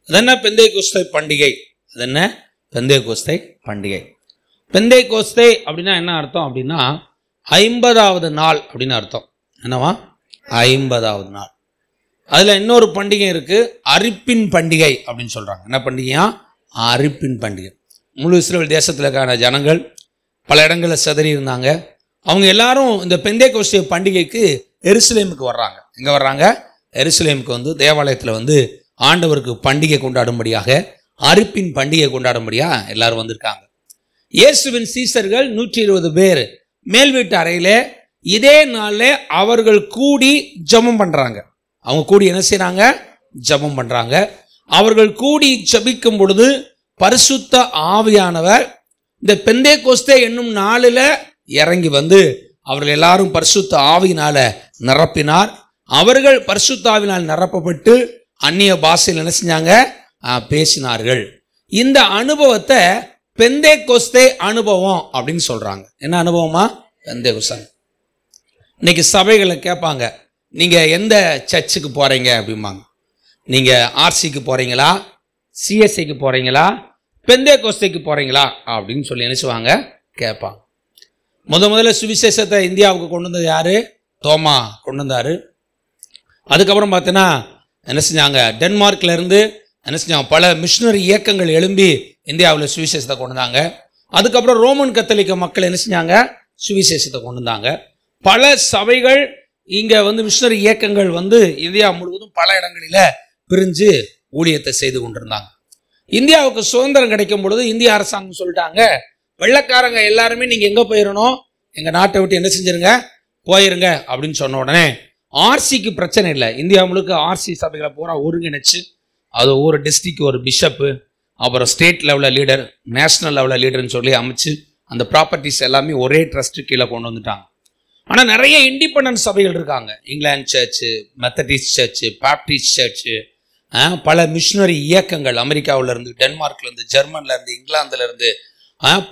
அது என்ன பெந்தேகோஸ்தே பண்டிகை? அது என்ன பெந்தேகோஸ்தே பண்டிகை? பெந்தேகோஸ்தே அப்படின்னா என்ன அர்த்தம் அப்படின்னா 50வது நாள் அப்படின்னு அர்த்தம். என்னவா? 50வது நாள். அதுல இன்னொரு பண்டிகை இருக்கு, அரிப்பின் பண்டிகை அப்படின்னு சொல்றாங்க. என்ன பண்டிகையா? அரிப்பின் பண்டிகை. முழு இஸ்ரவேல் தேசத்தில் இருக்கான ஜனங்கள் பல இடங்களில் சிதறி இருந்தாங்க. அவங்க எல்லாரும் இந்த பெந்தேகோஸ்தே பண்டிகைக்கு எருசலேமுக்கு வர்றாங்க. எங்க வர்றாங்க? எருசலேமுக்கு வந்து தேவாலயத்தில் வந்து ஆண்டவருக்கு பண்டிகை கொண்டாடும்படியாக, அரிப்பின் பண்டிகை கொண்டாடும்படியா எல்லாரும் வந்திருக்காங்க. இயேசுவின் சீசர்கள் 120 பேர் மேல் வீட்டு அறையிலே இதே நாளில் அவர்கள் கூடி ஜெபம் பண்றாங்க. அவங்க கூடி என்ன செய்றாங்க? ஜெபம் பண்றாங்க. அவர்கள் கூடி ஜெபிக்கும் பொழுது பரிசுத்த ஆவியானவர் இந்த பெந்தேகோஸ்தே என்னும் நாளில் இறங்கி வந்து அவர்கள் எல்லாரும் பரிசுத்த ஆவியினால நிரப்பினார். அவர்கள் பரிசுத்த ஆவியினால் நிரப்பப்பட்டு அந்நிய பாஷையில் என்ன செஞ்சாங்க? பேசினார்கள். இந்த அனுபவத்தை பெந்தேகோஸ்தே அனுபவம் அப்படின்னு சொல்றாங்க. என்ன அனுபவமா? பெந்தேகோஸ்தே. இன்னைக்கு சபைகளை கேட்பாங்க, நீங்க எந்த சர்ச்சுக்கு போறீங்க அப்படிம்பாங்க. நீங்க ஆர்சிக்கு போறீங்களா, சிஎஸ்ஐக்கு போறீங்களா, பெந்தேகோஸ்தேக்கு போறீங்களா அப்படின்னு சொல்லி நினைச்சுவாங்க, கேட்பாங்க. முதல்ல சுவிசேஷத்தை இந்தியாவுக்கு கொண்டு வந்தது யாரு? தோமா கொண்டு வந்தாரு. அதுக்கப்புறம் பார்த்தீங்கன்னா என்ன செஞ்சாங்க? டென்மார்க்ல இருந்து என்ன செஞ்சாங்க? பல மிஷினரி இயக்கங்கள் எழும்பி இந்தியாவில் சுவிசேஷத்தை கொண்டு வந்தாங்க. அதுக்கப்புறம் ரோமன் கத்தோலிக்க மக்கள் என்ன செஞ்சாங்க? சுவிசேஷத்தை கொண்டு வந்தாங்க. பல சபைகள் இங்க வந்து மிஷினரி இயக்கங்கள் வந்து இந்தியா முழுவதும் பல இடங்களில பிரிஞ்சு ஊழியத்தை செய்து கொண்டிருந்தாங்க. இந்தியாவுக்கு சுதந்திரம் கிடைக்கும் பொழுது இந்திய அரசாங்கம் சொல்லிட்டாங்க, வெள்ளைக்காரங்க எல்லாருமே நீங்க எங்க போயிடணும்? எங்க நாட்டை விட்டு என்ன செஞ்சிருங்க? போயிருங்க அப்படின்னு சொன்ன உடனே ஆர்சிக்கு பிரச்சனை இல்லை. இந்தியா முழுக்க ஆர்சி சபைகளை பூரா ஒருங்கிணைச்சு அது ஒவ்வொரு டிஸ்ட்ரிக்ட் ஒரு பிஷப்பு, அப்புறம் ஸ்டேட் லெவலில் லீடர், நேஷனல் லெவலில் லீடர்னு சொல்லி அமைச்சு அந்த ப்ராப்பர்ட்டிஸ் எல்லாமே ஒரே ட்ரஸ்ட் கீழே கொண்டு வந்துட்டாங்க. ஆனால் நிறைய இண்டிபெண்டன்ட் சபைகள் இருக்காங்க. England church, Methodist church, Baptist church, பல மிஷினரி இயக்கங்கள் அமெரிக்காவில இருந்து, டென்மார்க்ல இருந்து, ஜெர்மன்ல இருந்து, இங்கிலாந்துல இருந்து,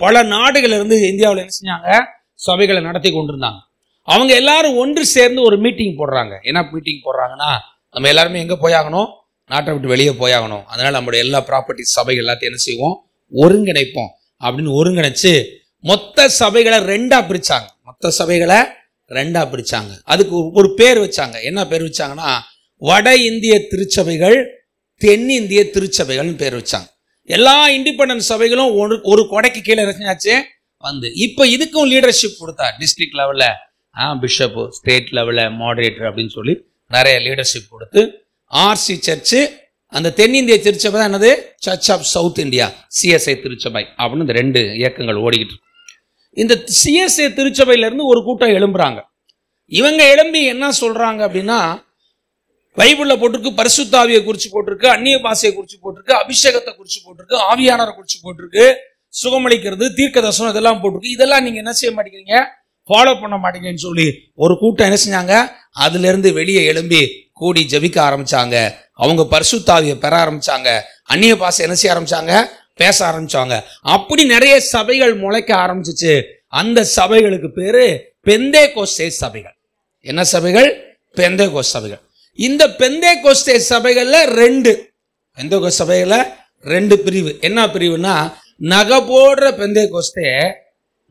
பல நாடுகள் இருந்து இந்தியாவில் என்ன செஞ்சாங்க? சபைகளை நடத்தி கொண்டிருந்தாங்க. அவங்க எல்லாரும் ஒன்று சேர்ந்து ஒரு மீட்டிங் போடுறாங்க. என்ன மீட்டிங் போடுறாங்கன்னா, நம்ம எல்லாருமே எங்க போயாகணும்? நாட்டை விட்டு வெளியே போயாகணும். அதனால நம்மளுடைய எல்லா ப்ராப்பர்ட்டி சபைகள் எல்லாத்தையும் என்ன செய்வோம்? ஒருங்கிணைப்போம் அப்படின்னு ஒருங்கிணைச்சு மொத்த சபைகளை ரெண்டா பிரிச்சாங்க. மொத்த சபைகளை ரெண்டா பிரிச்சாங்க. அதுக்கு ஒரு பேர் வச்சாங்க. என்ன பேர் வச்சாங்கன்னா, வட இந்திய திருச்சபைகள், தென்னிந்திய திருச்சபைகள்னு பேர் வச்சாங்க. எல்லா இண்டிபெண்டன்ட் சபைகளும் ஒரு கொடைக்கு கீழே இறங்கியாச்சு வந்து. இப்போ இதுக்கும் லீடர்ஷிப் கொடுத்தா, டிஸ்ட்ரிக்ட் லெவல்ல பிஷப்பு, ஸ்டேட் லெவல்ல மாடரேட்டர் அப்படின்னு சொல்லி நிறைய லீடர்ஷிப் கொடுத்து ஆர்சி சர்ச்சு, அந்த தென்னிந்திய திருச்சபை தான் என்னது? Church of South India, CSI திருச்சபை அப்படின்னு இந்த ரெண்டு இயக்கங்கள் ஓடிக்கிட்டு இருக்கு. இந்த சிஎஸ்ஐ திருச்சபையிலிருந்து ஒரு கூட்டம் எழும்புறாங்க. இவங்க எழும்பி என்ன சொல்றாங்க அப்படின்னா, பைபிள்ல போட்டிருக்கு, பரிசுத்த ஆவியை குறிச்சு போட்டிருக்கு, அந்நிய பாஷையை குறிச்சு போட்டிருக்கு, அபிஷேகத்தை குறிச்சு போட்டிருக்கு, ஆவியானவரை குறிச்சு போட்டிருக்கு, சுகமளிக்கிறது, தீர்க்க தரிசனம் இதெல்லாம் போட்டிருக்கு. இதெல்லாம் நீங்க என்ன செய்ய மாட்டேங்கிறீங்க? ஃபாலோ பண்ண மாட்டேங்கன்னு சொல்லி ஒரு கூட்டம் என்ன செஞ்சாங்க? அதுல இருந்து வெளியே எழும்பி கூடி ஜெபிக்க ஆரம்பிச்சாங்க. அவங்க பரிசுத்த ஆவியை பெற ஆரம்பிச்சாங்க. அந்நிய பாஷை என்ன செய்ய ஆரம்பிச்சாங்க? பேச ஆரம்பிச்சாங்க. அப்படி நிறைய சபைகள் முளைக்க ஆரம்பிச்சிச்சு. அந்த சபைகளுக்கு பேரு பெந்தேகோஸ்தே சபைகள். என்ன சபைகள்? பெந்தேகோஸ்தே சபைகள். இந்த பெந்தேகோஸ்தே சபைகள்ல பெந்தேகோஸ்தே சபைகள்ல ரெண்டு பிரிவு. என்ன பிரிவுனா, நகை போடுற பெந்தேகோஸ்தே,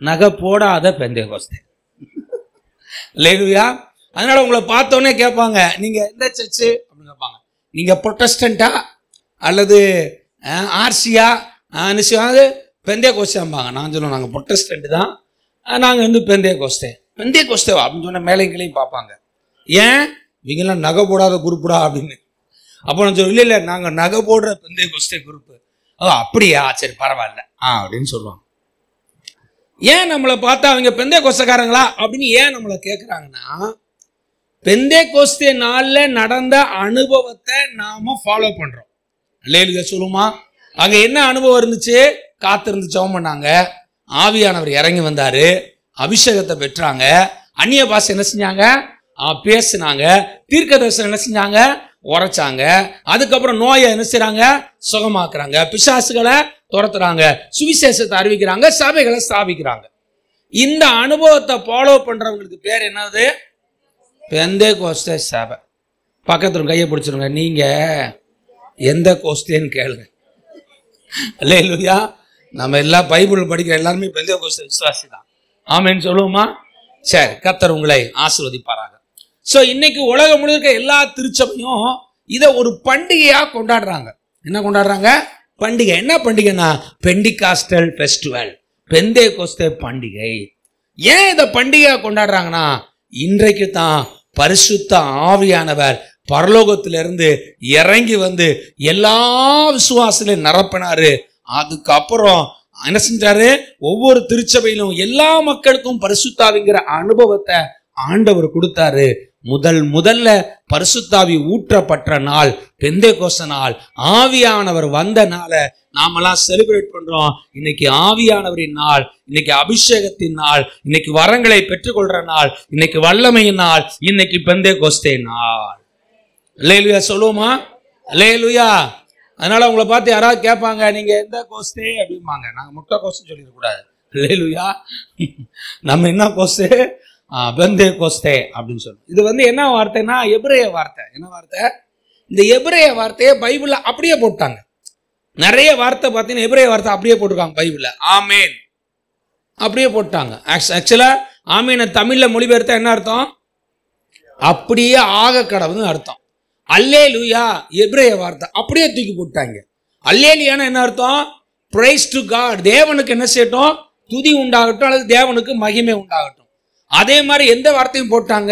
நகை போடாத பெந்தேகோஸ்தே. அல்லேலூயா. அதனால உங்களை பார்த்தோன்னே கேட்பாங்க, நீங்க எந்த சர்ச்சு அப்படின்னு கேட்பாங்க. நீங்க புரொட்டஸ்டன்டா அல்லது ஆர்சியா? பெந்தேகோஸ்தேம்பாங்க. நான் சொல்லுவேன், நாங்கள் புரொட்டஸ்டன்ட் தான், நாங்கள் வந்து பெந்தேகோஸ்தேவா அப்படின்னு சொன்ன மேலைங்களையும் பார்ப்பாங்க. ஏன்? இவங்கெல்லாம் நகை போடாத குரூப்புடா அப்படின்னு. அப்போ நான் சொல்லுவேன், இல்லை நாங்கள் நகை போடுற பெந்தேகோஸ்தே குரூப்பு. அப்படியா? சரி பரவாயில்ல அப்படின்னு சொல்லுவாங்க. ஏன் நம்மளை பார்த்தா அவங்க பெந்தேகோஸ்தேக்காரங்களா அப்படின்னு ஏன் நம்மளை கேட்குறாங்கன்னா, பெந்தேகோஸ்தே நாளில் நடந்த அனுபவத்தை நாம ஃபாலோ பண்றோம். அல்லேலூயா சொல்லுமா? அங்க என்ன அனுபவம் இருந்துச்சு? காத்திருந்து ஜெபம் பண்ணாங்க, ஆவியானவர் இறங்கி வந்தாரு, அபிஷேகத்தை பெற்றாங்க, அந்நிய பாஷை என்ன செஞ்சாங்க? பேசினாங்க, தீர்க்க தரிசனம் என்ன செஞ்சாங்க? உரைச்சாங்க. அதுக்கப்புறம் நோயை என்ன செய்றாங்க? சுகமாக்குறாங்க, பிசாசுகளை துரத்துறாங்க, சுவிசேஷத்தை அறிவிக்கிறாங்க, சபைகளை ஸ்தாபிக்கிறாங்க. இந்த அனுபவத்தை ஃபாலோ பண்றவங்களுக்கு பேர் என்னது? பெந்தேகோஸ்தே சபை. பக்கத்துல கையை பிடிச்சிருங்க. நீங்க எந்த கோஸ்தேன்னு கேளுங்க. அல்லேலூயா. நம்ம எல்லாம் பைபிள் படிக்கிற எல்லாருமே பெந்தேகோஸ்தே விசுவாசி தான். ஆமென் சொல்லுவோமா? சரி, கர்த்தர் உங்களை ஆசீர்வதிப்பாராக. சோ இன்னைக்கு உலகம் முழுக்க எல்லா திருச்சபையும் இதை ஒரு பண்டிகையா கொண்டாடுறாங்க. என்ன கொண்டாடுறாங்க? பண்டிகை. என்ன பண்டிகைனா பெண்டிகாஸ்டல் ஃபெஸ்டிவல், பெந்தேகோஸ்தே பண்டிகை. ஏன் இதை பண்டிகையா கொண்டாடுறாங்கன்னா, இன்றைக்கு தான் பரிசுத்த ஆவியானவர் பரலோகத்திலிருந்து இறங்கி வந்து எல்லா விசுவாசிலையும் நிரப்பினாரு. அதுக்கப்புறம் என்ன செஞ்சாரு? ஒவ்வொரு திருச்சபையிலும் எல்லா மக்களுக்கும் பரிசுத்தாவிங்கிற அனுபவத்தை ஆண்டவர் கொடுத்தாரு. முதல்ல பரிசுத்தாவி ஊற்றப்பட்ட நாள் பெந்தேகோஸ்தே நாள். ஆவியானவர் வந்த நாளை நாமெல்லாம் செலிப்ரேட் பண்றோம். இன்னைக்கு ஆவியானவரின் நாள், இன்னைக்கு அபிஷேகத்தின் நாள், இன்னைக்கு வரங்களை பெற்றுக்கொள்ற நாள், இன்னைக்கு வல்லமையின் நாள், இன்னைக்கு பெந்தேகோஸ்தே நாள். அல்லேலூயா சொல்லுவோமா? அல்லேலூயா. அதனால உங்களை பார்த்து யாராவது கேட்பாங்க, நீங்க எந்த கோஸ்தே அப்படிம்பாங்க. நாங்க முட்டை கோஸ்து சொல்லிடக்கூடாது. அல்லேலூயா. நம்ம என்ன கோஸ்தே? பெந்தேகோஸ்தே அப்படின்னு சொல்லுவோம். இது என்ன வார்த்தைன்னா எபிரேய வார்த்தை. என்ன வார்த்தை? இந்த எபிரேய வார்த்தையை பைபிள்ல அப்படியே போட்டாங்க. நிறைய வார்த்தை பார்த்தீங்கன்னா எபிரேய வார்த்தை அப்படியே போட்டிருக்காங்க பைபிள்ல. ஆமேன் அப்படியே போட்டாங்க. ஆக்சுவலா ஆமேனை தமிழ்ல மொழிபெயர்த்தா என்ன அர்த்தம்? அப்படியே ஆக கடவுள்னு அர்த்தம். அல்லேலூயா எபிரேய வார்த்தை அப்படியே தூக்கி போட்டாங்க. அல்லேலூயானா என்ன அர்த்தம்? பிரைஸ் டு காட், தேவனுக்கு என்ன செய்யட்டும்? துதி உண்டாகட்டும், அல்லது தேவனுக்கு மகிமை உண்டாகட்டும். அதே மாதிரி எந்த வார்த்தையும் போட்டாங்க?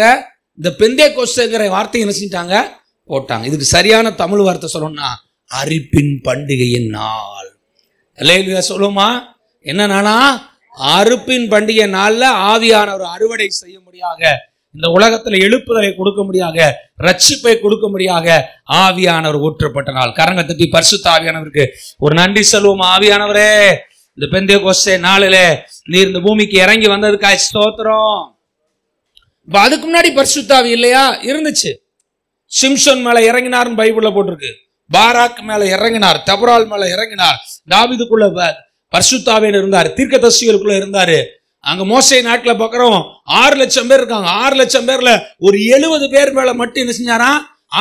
இந்த பெந்தேகோஸ்தேங்கிற வார்த்தையை என்ன செஞ்சாங்க? போட்டாங்க. இதுக்கு சரியான தமிழ் வார்த்தை சொல்லணும்னா அரிப்பின் பண்டிகையின் நாள். அல்லேலூயா சொல்லுமா? என்னன்னா அறுப்பின் பண்டிகை நாள்ல ஆவியானவர் அறுவடை செய்ய முடியாக, இந்த உலகத்துல எழுப்புதலை கொடுக்க முடியாக, ரட்சிப்பை கொடுக்க முடியாக ஆவியானவர் ஊற்றப்பட்ட நாள். கரங்க தட்டி பரிசுத்த ஆவியானவருக்கு ஒரு நன்றி சொல்லுவோம். ஆவியானவரே, இந்த பெந்தேகோஸ்தே நாளிலே நீர் இந்த பூமிக்கு இறங்கி வந்ததுக்காக ஸ்தோத்திரம். அதுக்கு முன்னாடி பரிசுத்த ஆவி இல்லையா? இருந்துச்சு. சிம்சோன் மேல இறங்கினார்னு பைபிள்ல போட்டிருக்கு. பாராக் மேல இறங்கினார், தபரால் மேல இறங்கினார், தாவீதுக்குள்ள பரிசுத்த ஆவியானவர் இருந்தார், தீர்க்கதரிசிகளுக்குள்ள இருந்தாரு. அங்க மோசே நாட்டுல பார்க்கிறோம் 6 லட்சம் பேர் இருக்காங்க. 6 லட்சம் பேர்ல ஒரு 70 பேர் மேல மட்டும் என்ன செஞ்சாரா?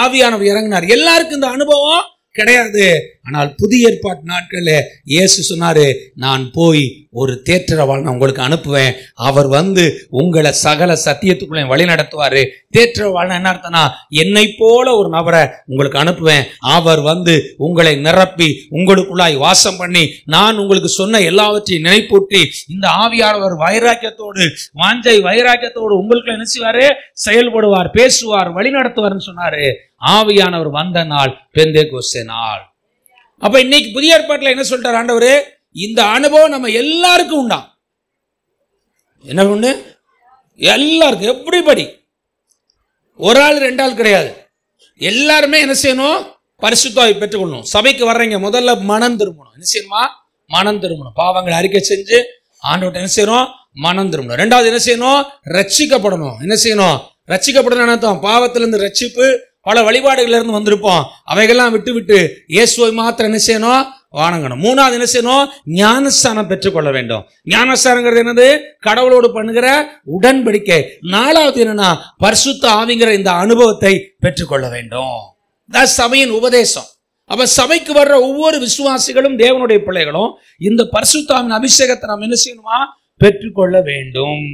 ஆவியானவர் இறங்கினார். எல்லாருக்கும் இந்த அனுபவம் கிடையாது. ஆனால் புதிய ஏற்பாட்டு நாட்கள்ல இயேசு சொன்னாரு, நான் போய் ஒரு தேற்றரவாளனை உங்களுக்கு அனுப்புவேன், அவர் வந்து உங்களை சகல சத்தியத்துக்குள்ளே வழி நடத்துவாரு. தேற்றரவாளன் என்ன அர்த்தம்னா, என்னை போல ஒரு நபரை உங்களுக்கு அனுப்புவேன், அவர் வந்து உங்களை நிரப்பி உங்களுக்குள்ளாய் வாசம் பண்ணி நான் உங்களுக்கு சொன்ன எல்லாவற்றையும் நினைப்பூட்டி இந்த ஆவியானவர் வைராக்கியத்தோடு வாஞ்சை வைராக்கியத்தோடு உங்களுக்கு என்ன செய்வாரு? செயல்படுவார், பேசுவார், வழி நடத்துவார்னு சொன்னாரு. ஆவியானவர் வந்த நாள் பெந்தேகோஸ்தே நாள். அப்ப இன்னைக்கு புதிய ஏற்பாட்டுல என்ன சொல்றார் ஆண்டவரு? இந்த அனுபவம் நம்ம எல்லாருக்கும் உண்டா. என்ன ஒண்ணு? எல்லாருக்கும். எப்படிபடி? ஒரு ஆள் 2 ஆள் கிடையாது. எல்லாருமே என்ன செய்யணும்? பரிசுத்த ஆவியை பெற்றுக்கொள்ளணும். சபைக்கு வர்றீங்க, முதல்ல மனம் திரும்பணும். என்ன செய்யணுமா? மனம் திரும்பணும். பாவங்களை அறிக்கை செஞ்சு ஆண்டவர்ட்ட என்ன செய்யணும்? மனம் திரும்பணும். 2வது என்ன செய்யணும்? ரட்சிக்கப்படணும். என்ன செய்யணும்? ரட்சிக்கப்படணும் அர்த்தம் பாவத்திலிருந்து ரட்சிப்பு. பல வழிபாடுகள் இருந்து வந்திருப்போம், அவைகள்லாம் விட்டு விட்டு இயேசுவை மாத்திரம் என்ன செய்யணும்? வணங்கணும். 3வது என்ன செய்யணும்? ஞானஸ்தானம் பெற்றுக்கொள்ள வேண்டும். ஞானஸ்தானங்கிறது என்னது? கடவுளோடு பண்ணுகிற உடன்படிக்கை. 4வது என்னன்னா பரிசுத்த ஆவிங்கிற இந்த அனுபவத்தை பெற்றுக்கொள்ள வேண்டும். சபையின் உபதேசம். அப்ப சபைக்கு வர்ற ஒவ்வொரு விசுவாசிகளும் தேவனுடைய பிள்ளைகளும் இந்த பரிசுத்த ஆவியின் அபிஷேகத்தை நாம் என்ன செய்யணுமா? பெற்றுக்கொள்ள வேண்டும்.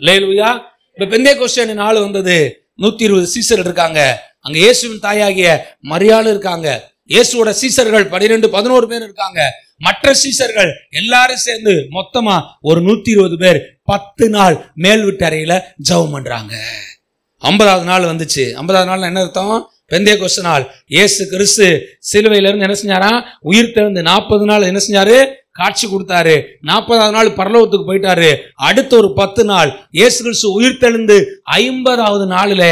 அல்லேலூயா. இப்ப பெந்தேகோஸ்தே நாள் வந்தது. 120 சீசர்கள் இருக்காங்க. அங்க இயேசுவின் தாயாகிய மரியாள் இருக்காங்க. இயேசுவோட சீசர்கள் 12-11 பேர் இருக்காங்க. மற்ற சீசர்கள் எல்லாரும் சேர்ந்து மொத்தமா ஒரு 120 பேர் 10 நாள் மேல் வீட்டு அறையில ஜெபம் பண்றாங்க. 50வது நாள் வந்துச்சு. 50வது நாள் என்ன அர்த்தம்? பெந்தேகோஸ்தே நாள். இயேசு கிறிஸ்து சிலுவையில இருந்து என்ன செஞ்சாரா? உயிர் தெழுந்து 40 நாள் என்ன செஞ்சாரு? காட்சி கொடுத்தாரு. 40வது நாள் பரலோகத்துக்கு போயிட்டாரு. அடுத்த ஒரு 10 நாள் இயேசு கிறிஸ்து உயிர் தெழுந்து 50வது நாளில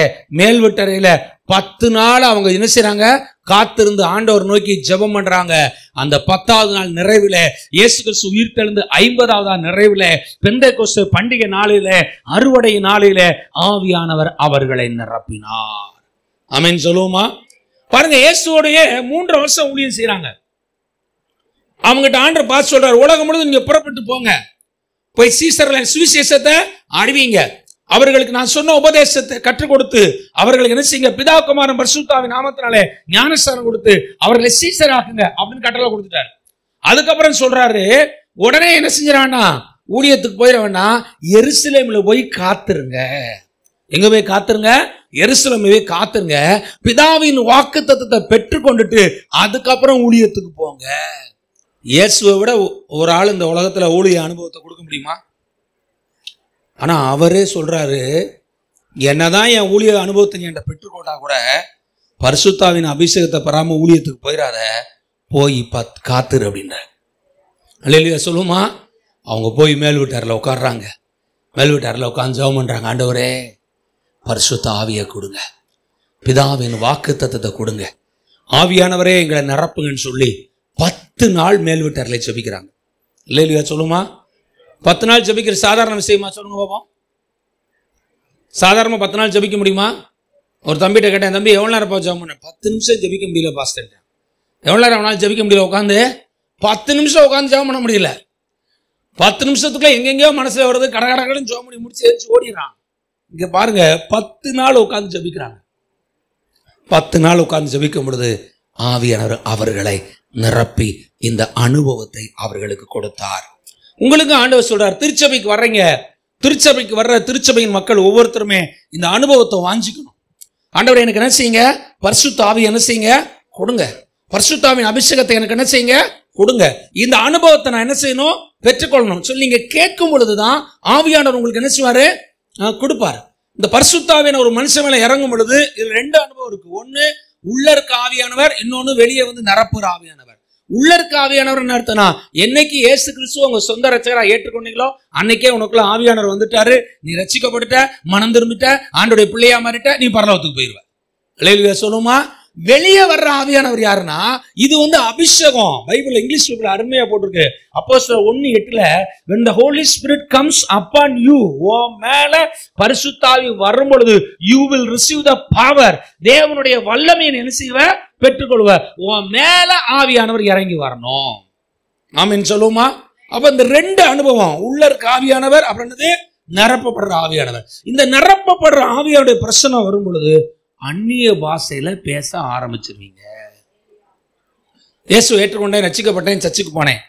மேல் வீட்டறையில 10 நாள் அவங்க என்ன செய்றாங்க? காத்திருந்து ஆண்டவர் நோக்கி ஜெபம் பண்றாங்க. அந்த 10வது நாள் நிறைவில இயேசு கிறிஸ்து உயிர் தெழுந்து 50வது நாள் நிறைவில பெந்தேகோஸ்தே பண்டிகை நாளில அறுவடை நாளில ஆவியானவர் அவர்களை நிரப்பினார். ஆமென் சொல்லுவோமா? பாருங்க, இயேசுவோடைய 3 வருஷம் ஊழியம் செய்யறாங்க. அவங்ககிட்ட ஆண்டவர் பார்த்து சொல்றாரு, உலகம் முழுவதும் நீங்க புறப்பட்டு போங்க, போய் சீசர்களின் சுவிசேஷத்தை அறிவிங்க, அவர்களுக்கு நான் சொன்ன உபதேசத்தை கற்றுக் கொடுத்து அவர்களுக்கு என்ன செய்யுங்க, பிதா குமாரன் பரிசுத்தாவின் நாமத்தினாலே ஞானஸ்நானம் கொடுத்து அவர்களை சீசராக்குங்க அப்படின்னு கட்டளை கொடுத்துட்டாரு. அதுக்கப்புறம் சொல்றாரு, உடனே என்ன செஞ்சிடான்னா ஊழியத்துக்கு போயிட வேண்டாம், எருசலேம்ல போய் காத்துருங்க. எங்க போய் காத்துருங்க? எருசலேம்ல போய் காத்துருங்க. பிதாவின் வாக்குத்தத்தத்தை பெற்று கொண்டுட்டு அதுக்கப்புறம் ஊழியத்துக்கு போங்க. இயேசுவை விட ஒரு ஆள் இந்த உலகத்துல ஊழிய அனுபவத்தை கொடுக்க முடியுமா? ஆனா அவரே சொல்றாரு, என்னதான் என் ஊழிய அனுபவத்தை நீ என்கிட்ட பெற்றுக்கொண்டா கூட பரிசுத்தாவின் அபிஷேகத்தை பெறாம ஊழியத்துக்கு போயிடாத, போய் காத்துரு அப்படின்ற. அல்லேலூயா சொல்லுமா? அவங்க போய் மேல் வீட்டாரில் உட்காடுறாங்க. மேல் வீட்டாரில் உட்காந்து ஜெபம் பண்றாங்க, ஆண்டவரே பரிசுத்த ஆவியை கொடுங்க, பிதாவின் வாக்குத்தத்தத்தை கொடுங்க, ஆவியானவரே எங்களை நிரப்புங்கன்னு சொல்லி 10 நாள் மேல் வீட்டாரில் ஜெபிக்கிறாங்க. அல்லேலூயா சொல்லுமா? 10 நாள் ஜெபிக்கிற சாதாரண விஷயமா? சொல்லுங்க பாப்போம். சாதாரணமாக 10 நாள் ஜெபிக்க முடியுமா? ஒரு தம்பிகிட்ட கேட்டேன், தம்பி எவ்வளோ நேரம் ஜெபம் பண்ண? 10 நிமிஷம் ஜெபிக்க முடியல பாஸ்டர். எவ்வளோ நேரம் அவனால் ஜெபிக்க முடியல? உட்காந்து 10 நிமிஷம் உட்காந்து ஜெபம் பண்ண முடியல. 10 நிமிஷத்துக்குள்ள எங்கெங்கயோ மனசுல வருது, கடகடன்னு ஜெபம் பண்ணி முடிச்சு ஓடிடுறான். இங்க பாருங்க, 10 நாள் உட்காந்து ஜெபிக்கிறாங்க. 10 நாள் உட்காந்து ஜெபிக்கும் பொழுது ஆவியானவர் அவர்களை நிரப்பி இந்த அனுபவத்தை அவர்களுக்கு கொடுத்தார். உங்களுக்கு ஆண்டவர் சொல்றார், திருச்சபைக்கு வர்றீங்க, திருச்சபைக்கு வர்ற திருச்சபையின் மக்கள் ஒவ்வொருத்தருமே இந்த அனுபவத்தை வாஞ்சிக்கணும். ஆண்டவர் எனக்கு என்ன செய்யுங்க, பரிசுத்த ஆவி என்ன செய்யுங்க கொடுங்க, பரிசுத்த ஆவியின் அபிஷேகத்தை எனக்கு என்ன செய்யுங்க கொடுங்க, இந்த அனுபவத்தை நான் என்ன செய்யணும், பெற்றுக்கொள்ளணும் சொல்லி நீங்க கேட்கும் பொழுதுதான் ஆவியானவர் உங்களுக்கு என்ன செய்வாரு, கொடுப்பார். இந்த பரிசுத்த ஆவியான ஒரு மனுஷன் மேல இறங்கும் பொழுது இதுல 2 அனுபவம் இருக்கு. ஒன்னு உள்ள இருக்க ஆவியானவர், இன்னொன்னு வெளியே வந்து நிரப்புற ஆவியானவர். உள்ள இருக்க ஆவியானவர் என்ன அர்த்தம்னா, என்னைக்கு இயேசு கிறிஸ்துவ உங்க சொந்த ரட்சகரா ஏற்றுக்கொண்டீங்களோ அன்னைக்கே உனக்குள்ள ஆவியானவர் வந்துட்டாரு, நீ ரட்சிக்கப்பட்டுட்ட, மனம் திரும்பிட்ட, ஆண்டோடைய பிள்ளையா மாறிட்ட, நீ பரலோகத்துக்கு போயிருவ. அல்லேலூயா சொல்லுமா? வெளியே வர்ற ஆவியானவர் யாருன்னா, இது வந்து அபிஷேகம். பைபிள் இங்கிலீஷ் பைபிள் அருமையா போட்டிருக்கு. அப்போஸ்தலர் 1:8 when the holy spirit comes upon you, ஓ மேல பரிசுத்த ஆவி வரும் பொழுது you will receive the power, தேவனுடைய வல்லமையை என்ன செய்வ, பெற்றுக்கொள்வ. ஓ மேல ஆவியானவர் இறங்கி வரணும். ஆமென் சொல்லுமா? அப்ப இந்த 2 அனுபவம், உள்ள இருக்க ஆவியானவர், அப்புறம் என்னது, நிரப்பப்படுற ஆவியானவர். இந்த நிரப்பப்படுற ஆவியானுடைய பிரச்சனை வரும் பொழுது அந்நிய பாஷையில பேச ஆரம்பிச்சிருவீங்க. இயேசு ஏற்றுக்கொண்டேன், ரட்சிக்கப்பட்டேன், சர்ச்சுக்கு போனேன்.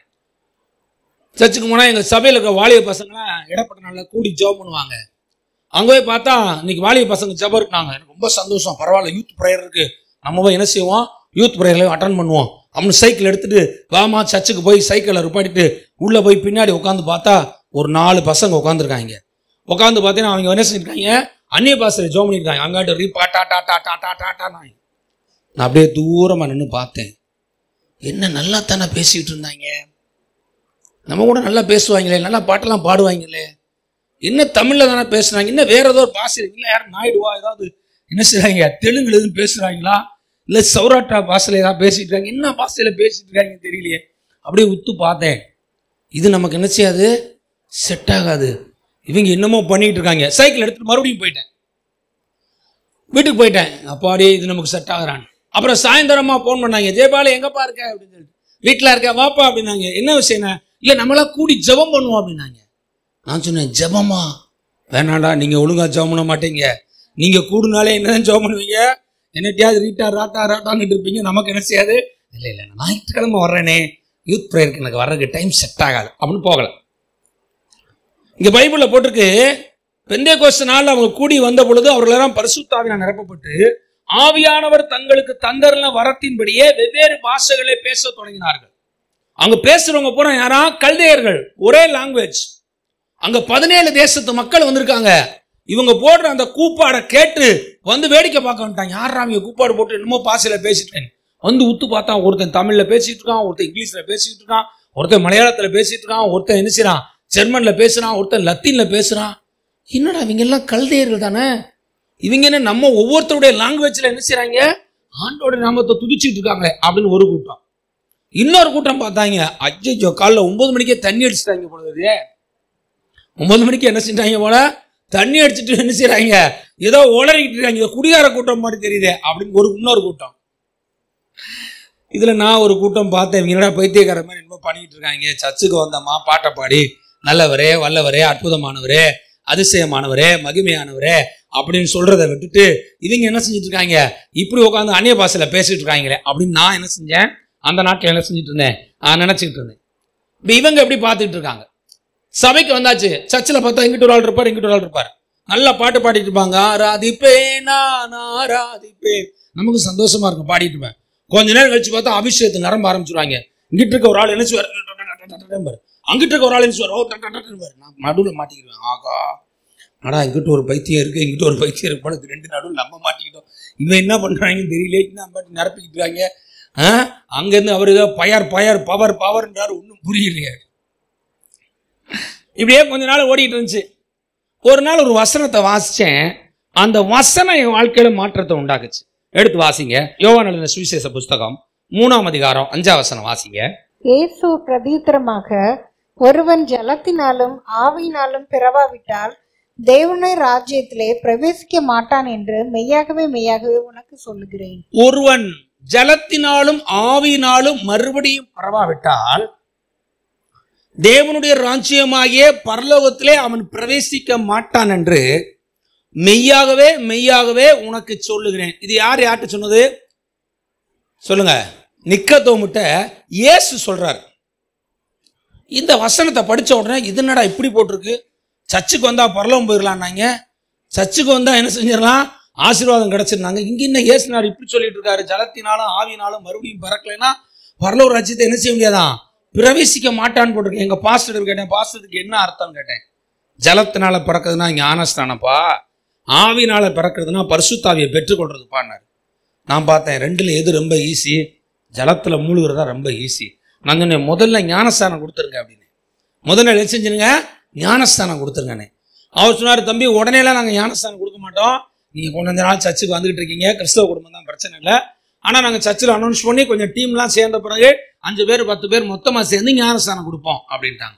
சர்ச்சுக்கு போனா எங்க சபையில் இருக்க வாலிப பசங்களாம் இடப்பட்ட நாள்ல கூடி ஜெபம் பண்ணுவாங்க. அங்க போய் பார்த்தா இன்னைக்கு வாலிப பசங்க ஜெபம் இருக்காங்க. எனக்கு ரொம்ப சந்தோஷம், பரவாயில்ல யூத் ப்ரேயர் இருக்கு, நம்ம போய் என்ன செய்வோம், யூத் ப்ரேயர்ல அட்டன் பண்ணுவோம். அப்படின்னு சைக்கிள் எடுத்துட்டு வாமா சர்ச்சுக்கு போய் சைக்கிளை ருப்பாடிட்டு உள்ள போய் பின்னாடி உட்காந்து பார்த்தா ஒரு 4 பசங்க உட்காந்துருக்காங்க. உட்காந்து பார்த்தீங்கன்னா அவங்க என்ன செஞ்சிருக்காங்க, அந்நிய பாஷையில ஜெபம் பண்ணிருக்காங்க. அங்காட்டு ரீபா டா டா டா டா டா டா டா. நான் அப்படியே தூரமா நின்று பார்த்தேன். என்ன நல்லா தானே பேசிட்டு இருந்தாங்க, நம்ம கூட நல்லா பேசுவாங்களே, நல்லா பாட்டெல்லாம் பாடுவாங்களே, என்ன தமிழ்ல தானே பேசுறாங்க, இன்னும் வேற ஏதோ ஒரு பாஷையில் இல்லை, யாரும் நாயுடுவா ஏதாவது என்ன செய்றாங்க, தெலுங்கு எதுவும் பேசுறாங்களா, இல்லை சௌராஷ்டிரா பாஷையில ஏதாவது பேசிட்டு இருக்காங்க, என்ன பாஷையில பேசிட்டு இருக்காங்க தெரியலையே. அப்படியே உத்து பார்த்தேன், இது நமக்கு என்ன செய்யாது, செட் ஆகாது, இவங்க என்னமோ பண்ணிட்டு இருக்காங்க. சைக்கிள் எடுத்துட்டு மறுபடியும் போயிட்டேன், வீட்டுக்கு போயிட்டேன். அப்பாடி இது நமக்கு செட் ஆகுறான். அப்புறம் சாயந்தரமா போன் பண்ணாங்க, ஜெயபாலு எங்கப்பா இருக்க அப்படின்னு சொல்லிட்டு. வீட்டில் இருக்க, வாப்பா அப்படின்னாங்க. என்ன விஷயம்னா, இல்லை நம்மளாம் கூடி ஜெபம் பண்ணுவோம் அப்படின்னாங்க. நான் சொன்னேன், ஜெபமா வேணாண்டா, நீங்க ஒழுங்கா ஜெபம் பண்ண மாட்டீங்க, நீங்க கூடுனாலே என்னதான் ஜெபம் பண்ணுவீங்க, என்னட்டியாவது ரீட்டா ராட்டா ராட்டான்னு இருப்பீங்க, நமக்கு என்ன செய்யாது. இல்லை இல்லை நான் ஞாயிற்றுக்கிழமை வர்றேனே, யூத் ப்ரேயருக்கு எனக்கு வர்றதுக்கு டைம் செட் ஆகாது அப்படின்னு போகல. இங்க பைபிள்ல போட்டிருக்கு, பெந்தேகோஸ்து நாள்ல அவங்க கூடி வந்த பொழுது அவர்களெல்லாம் பரிசுத்த ஆவியினால் நிரப்பப்பட்டு ஆவியானவர் தங்களுக்கு தந்தருள வரத்தின்படியே வெவ்வேறு பாஷைகளை பேச தொடங்கினார்கள். அங்க பேசுறவங்க பூரா யாரா, கல்தேயர்கள், ஒரே லாங்குவேஜ். அங்க 17 தேசத்து மக்கள் வந்திருக்காங்க. இவங்க போடுற அந்த கூப்பாடை கேட்டு வந்து வேடிக்கை பார்க்க வந்துட்டாங்க. யாரா அவங்க கூப்பாடு போட்டு என்னமோ பாஷையில பேசிட்டேன். வந்து உத்து பார்த்தா ஒருத்தன் தமிழ்ல பேசிட்டு இருக்கான், ஒருத்தன் இங்கிலீஷ்ல பேசிட்டு இருக்கான், ஒருத்தன் மலையாளத்துல பேசிட்டு இருக்கான், ஒருத்தன் என்ன செய்யறான் ஜெர்மன்ல பேசுறான், ஒருத்தன் லத்தீன்ல பேசுறான். என்னடா இவங்க எல்லாம் கல்தேயர்கள் தானே, இவங்க என்ன நம்ம ஒவ்வொருத்தருடைய லாங்குவேஜ்ல என்ன செய்யறாங்க, ஆண்டோட நாமத்தை துதிச்சுட்டு இருக்காங்க அப்படின்னு ஒரு கூட்டம். இன்னொரு கூட்டம் பார்த்தாங்க, அஜ்ஜோ காலைல 9 மணிக்கே தண்ணி அடிச்சுட்டாங்க போல. 9 மணிக்கு என்ன செஞ்சாங்க போல, தண்ணி அடிச்சுட்டு என்ன செய்யறாங்க, ஏதோ உளறிட்டு இருக்காங்க, குடிகார கூட்டம் மாதிரி தெரியுது அப்படின்னு இன்னொரு கூட்டம். இதுல நான் ஒரு கூட்டம் பார்த்தேன், இவங்க என்னடா பைத்தியக்கார மாதிரி என்னமோ பண்ணிட்டு இருக்காங்க, சர்ச்சுக்கு வந்தம்மா பாட்டை பாடி நல்லவரே வல்லவரே அற்புதமானவரே அதிசயமானவரே, மகிமையானவரே அப்படின்னு சொல்றதை விட்டுட்டு இவங்க என்ன செஞ்சுட்டு இருக்காங்க, இப்படி உட்காந்து அந்நிய பாஷையில பேசிட்டு இருக்காங்களே அப்படின்னு நான் என்ன செஞ்சேன், அந்த நாட்டில் என்ன செஞ்சுட்டு இருந்தேன், நினைச்சுக்கிட்டு இருந்தேன். இப்போ இவங்க எப்படி பார்த்துட்டு இருக்காங்க, சபைக்கு வந்தாச்சு, சர்ச்சில் பார்த்தா இங்கிட்டு ஒரு ஆள் இருப்பார், இங்கிட்டு ஒரு ஆள் இருப்பார், நல்லா பாட்டு பாடிட்டு இருப்பாங்க, ஆராதிப்பேன் நான் ஆராதிப்பேன், நமக்கு சந்தோஷமா இருக்கும் பாடிட்டு இருப்பேன். கொஞ்ச நேரம் கழிச்சு பார்த்தா அபிஷேகத்தை நிரம்ப ஆரம்பிச்சுருவாங்க. இங்கிட்டு இருக்க ஒரு ஆள் என்ன செய்வார், அங்கிட்டு இருக்க ஒரு ஆள் என்ன செய்வார், நான் நடுவில் மாட்டிக்கிடுவேன். ஆகா ஆடா, இங்கிட்ட ஒரு பைத்தியம் இருக்கு, இங்கிட்ட ஒரு பைத்தியம் இருக்கு, போல ரெண்டு நடுவில் நம்ம மாட்டிக்கிட்டோம், இவன் என்ன பண்றாங்கன்னு தெரியல, இன்னும் பாட்டு நிரப்பிக்கிட்டு இருக்காங்க. அங்கிருந்து அவரு பயர் பயர் பவர் பவர்ன்றாரு, ஒன்றும் புரியலையே. இப்படியே கொஞ்ச நாள் ஓடிட்டு இருந்துச்சு. ஒரு நாள் ஒரு வசனத்தை வாசிச்சேன், அந்த வசனம் என் வாழ்க்கையில மாற்றத்தை உண்டாக்குச்சு. எடுத்து வாசிங்க, யோவான் எழுதின சுவிசேஷ புஸ்தகம் 3ஆம் அதிகாரம் 5ஆம் வசனம் வாசிங்க. இயேசு பிரதியுத்தரமாக, ஒருவன் ஜலத்தினாலும் ஆவியினாலும் பிறவாவிட்டால் தேவனுடைய ராஜ்யத்திலே பிரவேசிக்க மாட்டான் என்று மெய்யாகவே மெய்யாகவே உனக்கு சொல்லுகிறேன். ஒருவன் ஜலத்தினாலும் ஆவியினாலும் மறுபடியும் பிறவாவிட்டால் தேவனுடைய ராஜ்யமாகிய பரலோகத்திலே அவன் பிரவேசிக்க மாட்டான் என்று மெய்யாகவே மெய்யாகவே உனக்கு சொல்லுகிறேன். இது யார்கிட்ட சொன்னது சொல்லுங்க? நிக்கதோமுட்ட இயேசு சொல்றார். இந்த வசனத்தை படிச்ச உடனே இது என்னடா இப்படி போட்டிருக்கு, சர்ச்சுக்கு வந்தா பரலோகம் போயிடலான்னாங்க, சர்ச்சுக்கு வந்தா என்ன செஞ்சிடலாம், ஆசீர்வாதம் கிடைச்சிருந்தாங்க. இங்க என்ன இயேசுனார் இப்படி சொல்லிட்டு இருக்காரு, ஜலத்தினாலும் ஆவினாலும் மறுபடியும் பிறக்கலைன்னா பரலோக ராஜ்யத்தை என்ன செய்ய முடியாதான், பிரவேசிக்க மாட்டான்னு போட்டிருக்கு. எங்க பாஸ்டர் கேட்டேன், பாஸ்டருக்கு என்ன அர்த்தம் கேட்டேன். ஜலத்தினால பிறக்கிறதுனா ஞானஸ்தானப்பா, ஆவினால பிறக்கிறதுனா பரிசுத்தாவியை பெற்றுக்கொள்றதுப்பான்னாரு. நான் பார்த்தேன் ரெண்டுல எது ரொம்ப ஈஸி, ஜலத்துல மூழ்கிறதா ரொம்ப ஈஸி. நான் சொன்னேன் முதல்ல ஞானஸ்தானம் கொடுத்துருங்க அப்படின்னு. முதல்ல என்ன செஞ்சுருங்க, ஞானஸ்தானம் கொடுத்துருங்கண்ணே. அவர் சொன்னார், தம்பி உடனேலாம் நாங்கள் ஞானஸ்தானம் கொடுக்க மாட்டோம், நீங்கள் கொஞ்ச நாள் சர்ச்சுக்கு வந்துகிட்டு இருக்கீங்க, கிறிஸ்தவ குடும்பம் தான், பிரச்சனை இல்லை. ஆனால் நாங்கள் சர்ச்சில் அனௌன்ஸ் பண்ணி கொஞ்சம் டீம்லாம் சேர்ந்த பிறகு 5 பேர் 10 பேர் மொத்தமாக சேர்ந்து ஞானஸ்தானம் கொடுப்போம் அப்படின்ட்டாங்க.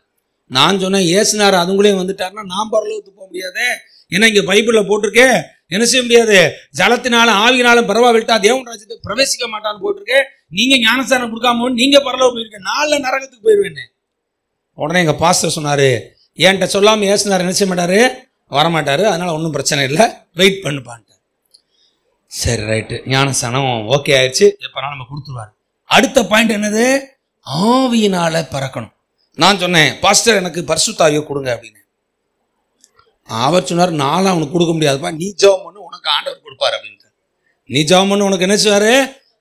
நான் சொன்னேன், ஏசுனார் அதுங்களையும் வந்துட்டாருன்னா நான் பரலோகத்துக்கு போக முடியாது. ஏன்னா இங்கே பைபிளில் போட்டிருக்கே என்ன செய்ய முடியாது, ஜலத்தினாலும் ஆவியினாலும் பரவாயில்ட்டா தேவன் ராஜ்யத்தை பிரவேசிக்க மாட்டான்னு போட்டிருக்கேன். நீங்க ஞானஸ்தானம் கொடுக்காம நீங்க பரலோகம் போயிருக்க, 4 நரகத்துக்கு போயிருவேன்னு. உடனே எங்க பாஸ்டர் சொன்னாரு, என்கிட்ட சொல்லாம ஏசுனார் என்ன செய்ய மாட்டாரு, வரமாட்டாரு, அதனால ஒன்றும் பிரச்சனை இல்லை, வெயிட் பண்ணுப்பான்ட்டு. சரி ரைட்டு, ஞானஸ்தானம் ஓகே ஆயிடுச்சு, எப்பனாலும் நம்ம கொடுத்துருவாரு. அடுத்த பாயிண்ட் என்னது, ஆவியினால பறக்கணும். நான் சொன்னேன், பாஸ்டர் எனக்கு பரிசுத்தாவியை கொடுங்க அப்படின்னு. அவர் சொன்னார், நானும் அவனுக்கு கொடுக்க முடியாதுப்பா, நீ ஜெபம் பண்ணு, உனக்கு ஆண்டவர் கொடுப்பாரு அப்படின்ட்டு. நீ ஜெபம் பண்ணு, உனக்கு என்ன செய்வாரு,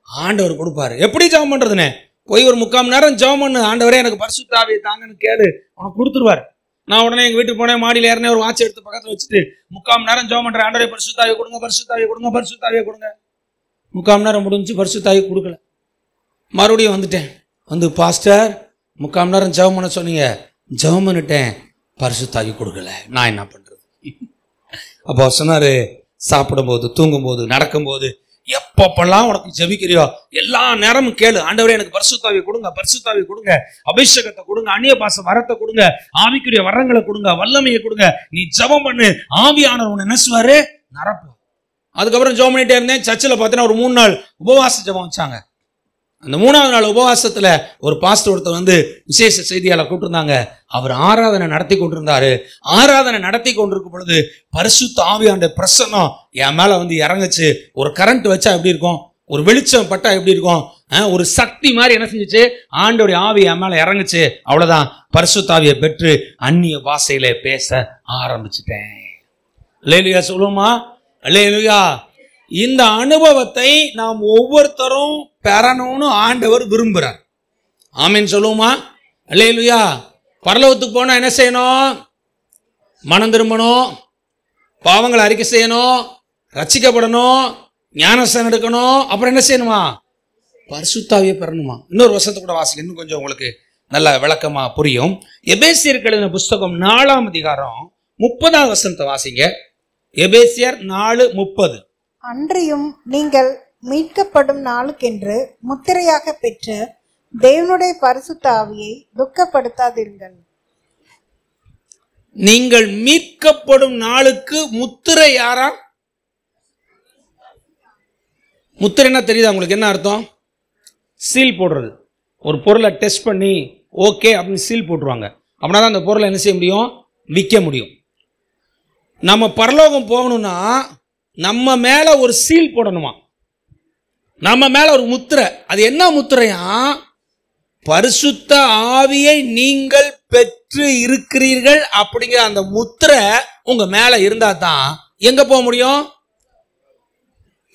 ஆண்டவர் கொடுப்பாரு. எப்படி ஜெபம் பண்றதுன்னு, போய் ஒரு 3/4 மணி நேரம் ஜெபம் பண்ணு, ஆண்டவரே எனக்கு பரிசுத்தாவியை தாங்கன்னு கேளு, உனக்கு கொடுத்துருவாரு. நான் உடனே எங்க வீட்டுக்கு போனேன், மாடியில் ஏறினே, ஒரு வாட்ச் எடுத்து பக்கத்தில் வச்சுட்டு 3/4 மணி நேரம் ஜெபம் பண்றேன், ஆண்டவரே பரிசுத்தாவியை கொடுங்க, பரிசுத்தாவியை கொடுங்க, பரிசுத்தாவியை கொடுங்க. 3/4 மணி நேரம் முடிஞ்சு பரிசுத்தாவியை கொடுக்கல. மறுபடியும் வந்துட்டேன், வந்து பாஸ்டர் 3/4 மணி நேரம் ஜெபம் பண்ண சொன்னீங்க, ஜெபம் பண்ணிட்டேன், பரிசுத்தாவி கொடுக்கல, நான் என்ன பண்றது? அப்போ சொன்னாரு, சாப்பிடும்போது, தூங்கும்போது, நடக்கும்போது, எப்பப்பெல்லாம் உனக்கு ஜெபிக்கிறியோ எல்லா நேரமும் கேளு, ஆண்டவரே எனக்கு பரிசுத்தாவியை கொடுங்க, பரிசுத்தாவியை கொடுங்க, அபிஷேகத்தை கொடுங்க, அந்நிய பாஷை வரத்தை கொடுங்க, ஆவிக்குரிய வரங்களை கொடுங்க, வல்லமையை கொடுங்க. நீ ஜெபம் பண்ணு, ஆவியானவர் உன்னை நெசுவாரு, நிரப்பு. அதுக்கப்புறம் ஜெபம் பண்ணிட்டே இருந்தேன். சர்ச்சில் பார்த்தீங்கன்னா ஒரு 3 நாள் உபவாச ஜெபம் வச்சாங்க. அந்த 3ஆவது நாள் உபவாசத்துல ஒரு பாஸ்டர் ஒருத்தர் வந்து விசேஷ செய்தியாளர் கூப்பிட்டுருந்தாங்க. அவர் ஆராதனை நடத்தி கொண்டிருந்தாரு. ஆராதனை நடத்தி கொண்டிருக்கும் பொழுது பரிசுத்த ஆவியானவருடைய பிரசன்னம் என் மேல வந்து இறங்குச்சு. ஒரு கரண்ட் வச்சா எப்படி இருக்கும், ஒரு வெளிச்சம் பட்டா எப்படி இருக்கும், ஒரு சக்தி மாதிரி என்ன செஞ்சுச்சு, ஆண்டவருடைய ஆவி என் மேல இறங்குச்சு. அவ்வளவுதான், பரிசுத்த ஆவியை பெற்று அந்நிய பாஷையில பேச ஆரம்பிச்சுட்டேன். அல்லேலூயா சொல்லுமா, அல்லேலூயா. இந்த அனுபவத்தை நாம் ஒவ்வொருத்தரும் பெறணும்னு ஆண்டவர் விரும்புறார். ஆமீன் சொல்லுவோமா, அல்லேலூயா. பரலோகத்துக்கு போனா என்ன செய்யணும், மனம் திரும்பணும், பாவங்களை அறிக்கை செய்யணும், ரட்சிக்கப்படணும், ஞானஸ்தானம் எடுக்கணும், அப்புறம் என்ன செய்யணுமா, பரிசுத்தாவியை பெறணுமா. இன்னொரு வசனத்தை கூட வாசிக்க, இன்னும் கொஞ்சம் உங்களுக்கு நல்ல விளக்கமா புரியும். எபேசியருக்கு எழுதின புஸ்தகம் 4ஆம் அதிகாரம் 30ஆம் வசனத்தை வாசிங்க. எபேசியர் 4:30. அன்றியும் நீங்கள் மீட்கப்படும் நாளுக்கென்று முத்திரையாக பெற்ற தேவனுடைய பரிசுத்த ஆவியை துக்கப்படுத்தாதீர்கள். நீங்கள் மீட்கப்படும் நாளுக்கு முத்திரை யாரா? முத்திரைன்னா தெரியுதா உங்களுக்கு என்ன அர்த்தம்? சீல் போடுறது. ஒரு பொருளை டெஸ்ட் பண்ணி ஓகே அப்படின்னு சீல் போட்டுருவாங்க. அப்படின்னா தான் அந்த பொருளை என்ன செய்ய முடியும், விற்க முடியும். நம்ம பரலோகம் போகணும்னா நம்ம மேல ஒரு சீல் போடணுமா, நம்ம மேல ஒரு முத்திரை. அது என்ன முத்திரையா? பரிசுத்த ஆவியை நீங்கள் பெற்று இருக்கிறீர்கள் அப்படிங்கிற அந்த முத்திரை உங்க மேல இருந்தா தான் எங்க போக முடியும்.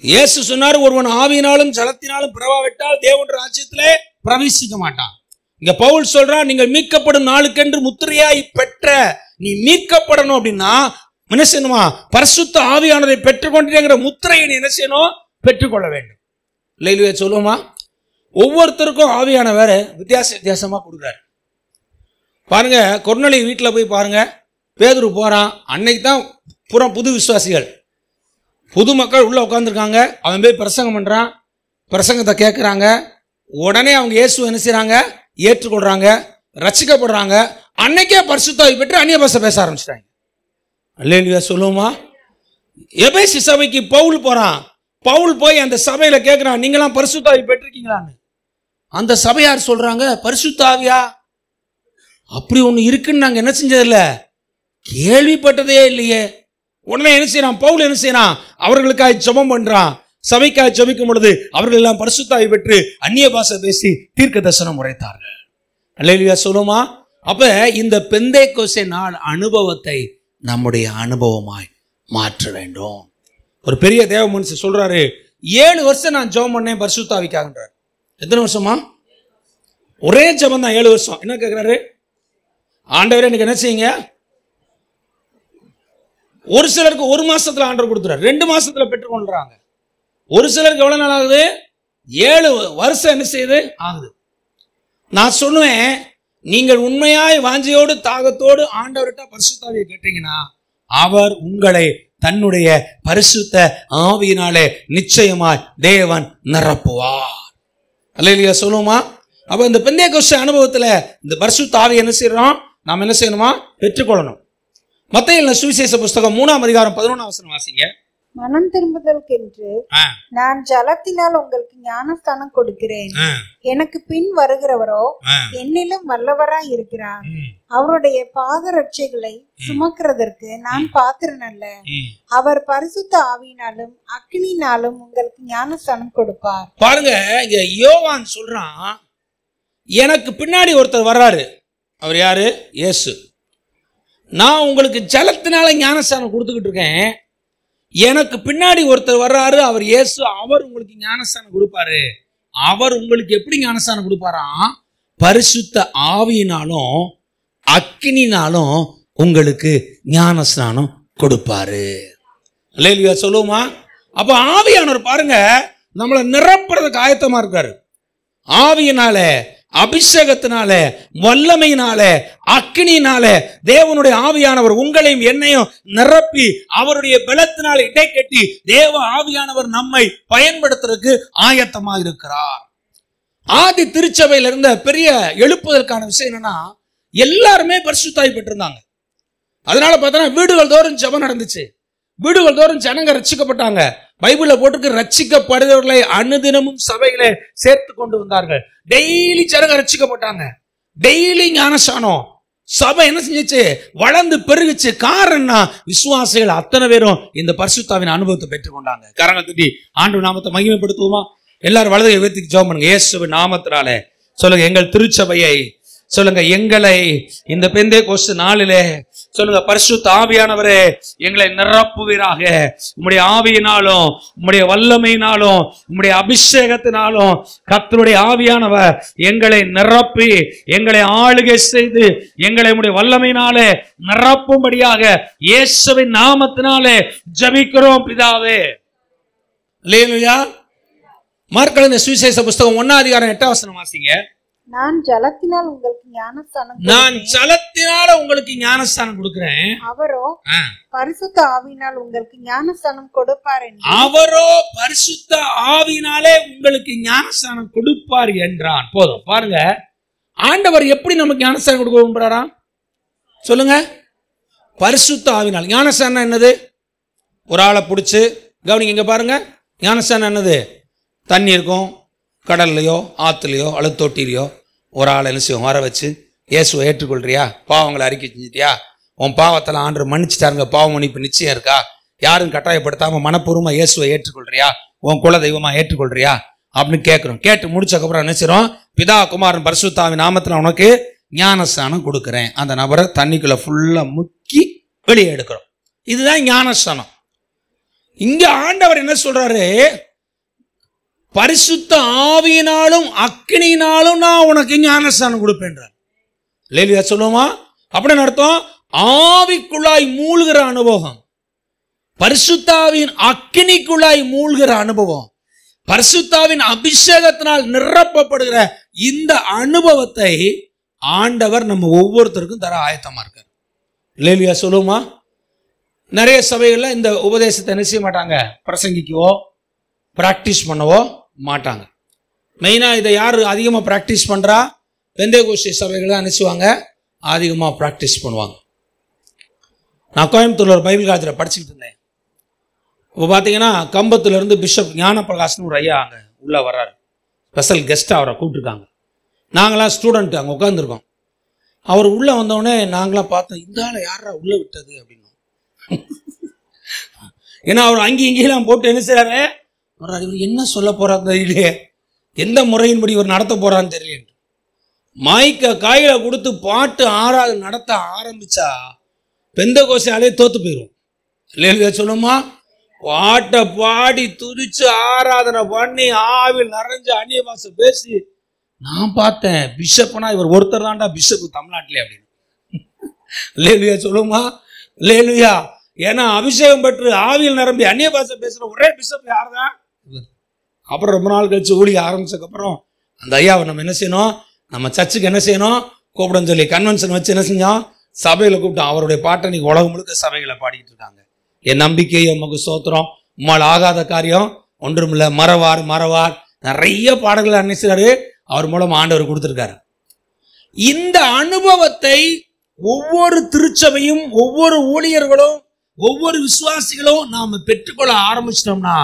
இயேசு சொன்னார், ஒருவன் ஆவியினாலும் ஜலத்தினாலும் பிறவாவிட்டால் தேவனுடைய ராஜ்யத்திலே பிரவேசிக்க மாட்டான். இங்க பவுல் சொல்றான், நீங்கள் மீட்கப்படும் நாளுக்கென்று முத்திரையாய் பெற்ற நீ மீட்கப்படணும் அப்படின்னா என்ன செய்யணுமா? பரிசுத்த ஆவியானதை பெற்றுக்கொண்டேங்கிற முத்திரையை நீ என்ன செய்யணும்? பெற்றுக்கொள்ள வேண்டும். இல்லையா சொல்லுவோமா? ஒவ்வொருத்தருக்கும் ஆவியானவர் வித்தியாசமா கொடுக்குறாரு. பாருங்க, கொர்நேலிய வீட்டில் போய் பாருங்க, பேதுரு போறான். அன்னைக்கு தான் பூரா புது விசுவாசிகள், புது மக்கள் உள்ள உட்காந்துருக்காங்க. அவன் போய் பிரசங்கம் பண்றான், பிரசங்கத்தை கேட்கிறாங்க. உடனே அவங்க இயேசு என்ன செய்யறாங்க? ஏற்றுக்கொள்றாங்க, ரட்சிக்கப்படுறாங்க. அன்னைக்கே பரிசுத்த ஆவி பெற்று அந்நிய பாஷை பேச ஆரம்பிச்சிட்டாங்க. அல்லேலூயா சொல்லுவோமா? எபேசு சபைக்கு பவுல் போறான். பவுல் போய் அந்த சபையில கேட்கிறான், நீங்களாம் பரிசுத்த ஆவி பெற்றிருக்கீங்களான்னு. அந்த சபையார் சொல்றாங்க, பரிசுத்த ஆவியா? அப்படி ஒண்ணு இருக்குன்னு நாங்க என்ன செஞ்சதில்ல, கேள்விப்பட்டதே இல்லையே. உடனே என்ன செய்யறான் பவுல்? என்ன செய்யறான்? அவர்களுக்காக ஜெபம் பண்றான். சபைக்காக ஜெபிக்கும் பொழுது அவர்கள் எல்லாம் பரிசுத்த ஆவி பெற்று அந்நிய பாஷை பேசி தீர்க்க தரிசனம் உரைத்தார்கள். அல்லேலூயா சொல்லுமா? அப்ப இந்த பெந்தேகோஸ்தே நாள் அனுபவத்தை நம்முடைய அனுபவமாய் மாற்ற வேண்டும். ஒரு பெரிய தேவ மனுஷன் சொல்றாரு, 7 வருஷம் நான் ஜெபம் பண்ணேன் பரிசுத்த ஆவிக்காகன்றார். எத்தனை வருஷமா? ஒரே ஜெபம் தான் 7 வருஷம். என்ன கேட்கிறாரு? ஆண்டவரே எனக்கு என்ன செய்யுங்க? ஒரு சிலருக்கு 1 மாசத்துல ஆண்டவர் கொடுத்துறாரு, 2 மாசத்துல பெற்றுக்கொள்றாங்க. ஒரு சிலருக்கு எவ்வளவு நாள் ஆகுது? 7 வருஷம் என்ன செய்யுது ஆகுது. நான் சொல்லுவேன், நீங்கள் உண்மையாய் வாஞ்சையோடு தாகத்தோடு ஆண்டவர்கிட்ட பரிசுத்த ஆவியை கேட்டீங்கன்னா அவர் உங்களை தன்னுடைய பரிசுத்த ஆவியினாலே நிச்சயமாய் தேவன் நிரப்புவார். அல்லேலூயா சொல்லுமா? அப்ப இந்த பெந்தேகோஸ்தே அனுபவத்துல இந்த பரிசுத்த ஆவியை என்ன செய்யறோம்? நாம் என்ன செய்யணுமா? பெற்றுக்கொள்ளணும். மத்தேயு சுவிசேஷ புஸ்தகம் 3ஆம் அதிகாரம் 11ஆம் வசனம் வாசிங்க. மனம் திரும்புதலுக்கென்று நான் ஜலத்தினால் உங்களுக்கு ஞானஸ்தானம் கொடுக்கிறேன். எனக்கு பின் வருகிறவரோ என்னிலும் வல்லவராய் இருக்கிறார். அவருடைய பாதரட்சைகளை சுமக்கிறதற்கு நான் பாத்திரன் அல்ல. அவர் பரிசுத்த ஆவியினாலும் அக்கினியினாலும் உங்களுக்கு ஞானஸ்தானம் கொடுப்பார். பாருங்க, இங்க யோவான் சொல்றான், எனக்கு பின்னாடி ஒருத்தர் வர்றாரு. அவர் யாரு? இயேசு. நான் உங்களுக்கு ஜலத்தினால ஞானஸ்தானம் கொடுத்துக்கிட்டு இருக்கேன். எனக்கு பின்னாடி ஒருத்தர் வர்றாரு, அவர் இயேசு. அவர் உங்களுக்கு ஞானஸ்தானம் கொடுப்பாரு. அவர் உங்களுக்கு எப்படி ஞானஸ்தானம் கொடுப்பாராம்? பரிசுத்த ஆவியினாலும் அக்கினினாலும் உங்களுக்கு ஞானஸ்நானம் கொடுப்பாரு. அல்லேலூயா சொல்லுவோமா? அப்ப ஆவியானவர் பாருங்க நம்மளை நிரப்புறதுக்கு ஆயத்தமா இருக்காரு. ஆவியினால, அபிஷேகத்தினால, வல்லமையினால, அக்கினியினால தேவனுடைய ஆவியானவர் உங்களையும் என்னையும் நிரப்பி அவருடைய பலத்தினால இடை கட்டி தேவ ஆவியானவர் நம்மை பயன்படுத்துறதுக்கு ஆயத்தமா இருக்கிறார். ஆதி திருச்சபையில இருந்த பெரிய எழுப்புதலுக்கான விஷயம் என்னன்னா, எல்லாருமே பரிசுத்த ஆவி பெற்றிருந்தாங்க. அதனால பார்த்தா வீடுகள் தோறும் ஜெபம் நடந்துச்சு. வீடுகள் தோறும் ஜனங்க ரட்சிக்கப்பட்டாங்க. பைபிள்ல போட்டுக்கு ரட்சிக்கப்படுகிறவர்களை அனுதினமும் சபைகளை சேர்த்து கொண்டு வந்தார்கள். டெய்லி ஜனங்க ரட்சிக்கப்பட்டாங்க. டெய்லி ஞானஸ்நானம். சபை என்ன செஞ்சிச்சு? வளர்ந்து பெருகுச்சு. காரணம்னா விசுவாசிகள் அத்தனை பேரும் இந்த பரிசுத்தாவின் அனுபவத்தை பெற்றுக்கொண்டாங்க. கரங்கள் தட்டி ஆண்டவர் நாமத்தை மகிமைப்படுத்துவோமா? எல்லாரும் வலதை உயர்த்தி ஜெபம் பண்ணுங்க. இயேசுவின் நாமத்தினாலே சொல்லுங்க, எங்கள் திருச்சபையை சொல்லுங்க, எங்களை இந்த பெந்தேகோஸ்தே நாளிலே சொல்லுங்க, பரிசுத்த ஆவியானவரே எங்களை நிரப்புவீராக. உம்முடைய ஆவியினாலும் உம்முடைய வல்லமையினாலும் உம்முடைய அபிஷேகத்தினாலும் கர்த்தருடைய ஆவியானவர் எங்களை நிரப்பி எங்களை ஆளுகை செய்து எங்களை உம்முடைய வல்லமையினாலே நிரப்பும்படியாக இயேசுவின் நாமத்தினாலே ஜெபிக்கிறோம் பிதாவே. அல்லேலூயா. மார்க் எழுதின சுவிசேஷ புஸ்தகம் 1ஆம் அதிகாரம் 8ஆம் வசனம் வாசிங்க. நான் ஜலத்தினால் உங்களுக்கு ஞானஸ்தானம் கொடுக்கிறேன். அவரோ பரிசுத்த ஆவியினால் உங்களுக்கு ஞானஸ்தானம் கொடுப்பார். அவரோ பரிசுத்த ஆவியினாலே உங்களுக்கு ஞானஸ்தானம் கொடுப்பார் என்றான். போதும். பாருங்க, ஆண்டவர் எப்படி நமக்கு ஞானஸ்தானம் கொடுக்க விரும்புறாராம்? சொல்லுங்க. பரிசுத்த ஆவினால். ஞானஸ்தானம் என்னது? ஒரு ஆளை பிடிச்சு கவனிங்க. இங்க பாருங்க, ஞானஸ்தானம் என்னது? தண்ணி இருக்கும், கடல்லையோ ஆற்றுலையோ அல்லது தொட்டிலையோ ஒரு ஆளை என்ன செய்வோம்? வர வச்சு, இயேசுவை ஏற்றுக்கொள்றியா? பாவங்களை அறிக்கை செஞ்சிட்டியா? உன் பாவத்தில் ஆண்டவர் மன்னிச்சுட்டாருங்க, பாவ மன்னிப்பு நிச்சயம் இருக்கா, யாரும் கட்டாயப்படுத்தாம மனப்பூர்வமா இயேசுவை ஏற்றுக்கொள்றியா, உன் குல தெய்வமா ஏற்றுக்கொள்றியா அப்படின்னு கேட்கிறோம். கேட்டு முடிச்சக்கப்புறம் என்ன செய்றோம், பிதா குமாரன் பரிசுத்தாவின் நாமத்தில் உனக்கு ஞானஸ்தானம் கொடுக்குறேன். அந்த நபரை தண்ணிக்குள்ள ஃபுல்லா முக்கி வெளியே எடுக்கிறோம். இதுதான் ஞானஸ்தானம். இங்க ஆண்டவர் என்ன சொல்றாரு, பரிசுத்த ஆவியினாலும் அக்கினியினாலும் நான் உனக்கு ஞானஸ்தானம் கொடுப்பேன்றார். இல்லையா சொல்லுவோமா? அப்படின்னு அர்த்தம் ஆவிக்குள்ளாய் மூழ்கிற அனுபவம், பரிசுத்தாவின் அக்கினிக்குள்ளாய் மூழ்கிற அனுபவம், பரிசுத்தாவின் அபிஷேகத்தினால் நிரப்பப்படுகிற இந்த அனுபவத்தை ஆண்டவர் நம்ம ஒவ்வொருத்தருக்கும் தர ஆயத்தமா இருக்கார். இல்லையா சொல்லுவோமா? நிறைய சபைகள்ல இந்த உபதேசத்தை என்ன செய்ய மாட்டாங்க, பிரசங்கிக்கவோ பிராக்டிஸ் பண்ணவோ மாட்டாங்க. மெயினா இதை யாரு அதிகமா பிராக்டிஸ் பண்றா, பெந்தேகோஸ்தே சபைகள் தான் நினைச்சுவாங்க அதிகமா பிராக்டிஸ் பண்ணுவாங்க. நான் கோயம்புத்தூர்ல ஒரு பைபிள் காலேஜில் படிச்சுக்கிட்டு இருந்தேன். இப்போ பார்த்தீங்கன்னா கம்பத்துல இருந்து பிஷப் ஞானப்பிரகாஷ்னு ஒரு ஐயா அங்கே உள்ள வர்றாரு. ஸ்பெஷல் கெஸ்ட்டாக அவரை கூப்பிட்டுருக்காங்க. நாங்களாம் ஸ்டூடெண்ட் அங்கே உட்காந்துருக்கோம். அவர் உள்ள வந்தோடனே நாங்களாம் பார்த்தோம், இந்த ஆளை யாரா உள்ள விட்டது அப்படின்னு. ஏன்னா அவர் அங்கே இங்கெல்லாம் போட்டு என்ன செய்யறாரு, இவர் என்ன சொல்ல போறாரு தெரியலையே, எந்த முறையின்படி இவர் நடத்த போறான்னு தெரியல. மைக்க காயில கொடுத்து பாட்டு ஆறாவது நடத்த ஆரம்பிச்சா பெந்தேகோஸ்தே தோத்து போயிடும். இல்லையா சொல்லுமா? பாட்டை பாடி துதிச்சு ஆராதனை பண்ணி ஆவில் நிறைஞ்ச அந்நிய பாஷை பேசி நான் பார்த்தேன், பிஷப்னா இவர் ஒருத்தர் தான்டா பிஷப் தமிழ்நாட்டிலே அப்படின்னு. இல்லையா சொல்லுமா? இல்லையா? ஏன்னா அபிஷேகம் பெற்று ஆவியில் நிரம்பி அந்நிய பாஷை பேசுற ஒரே பிஷப் யார் தான்? அப்புறம் ரொம்ப நாள் கழிச்சு ஊழிய ஆரம்பிச்சதுக்கு அப்புறம் அந்த ஐயாவை நம்ம என்ன செய்யணும், நம்ம சர்ச்சுக்கு என்ன செய்யணும், கூப்பிடன்னு சொல்லி கன்வென்ஷன் வச்சு என்ன செஞ்சோம், சபையில கூப்பிட்டோம். அவருடைய பாட்டை நீங்க உலகம் முழுக்க சபைகளை பாடிக்கிட்டு இருக்காங்க. என் நம்பிக்கை உமக்கு ஸ்தோத்திரம், உம்மால் ஆகாத காரியம் ஒன்றுமில்லை, மறவார் மறவார், நிறைய பாடல்கள் அன்னைச்சாரு அவர் மூலம் ஆண்டவர் கொடுத்திருக்காரு. இந்த அனுபவத்தை ஒவ்வொரு திருச்சபையும் ஒவ்வொரு ஊழியர்களும் ஒவ்வொரு விசுவாசிகளும் நாம பெற்றுக்கொள்ள ஆரம்பிச்சிட்டோம்னா,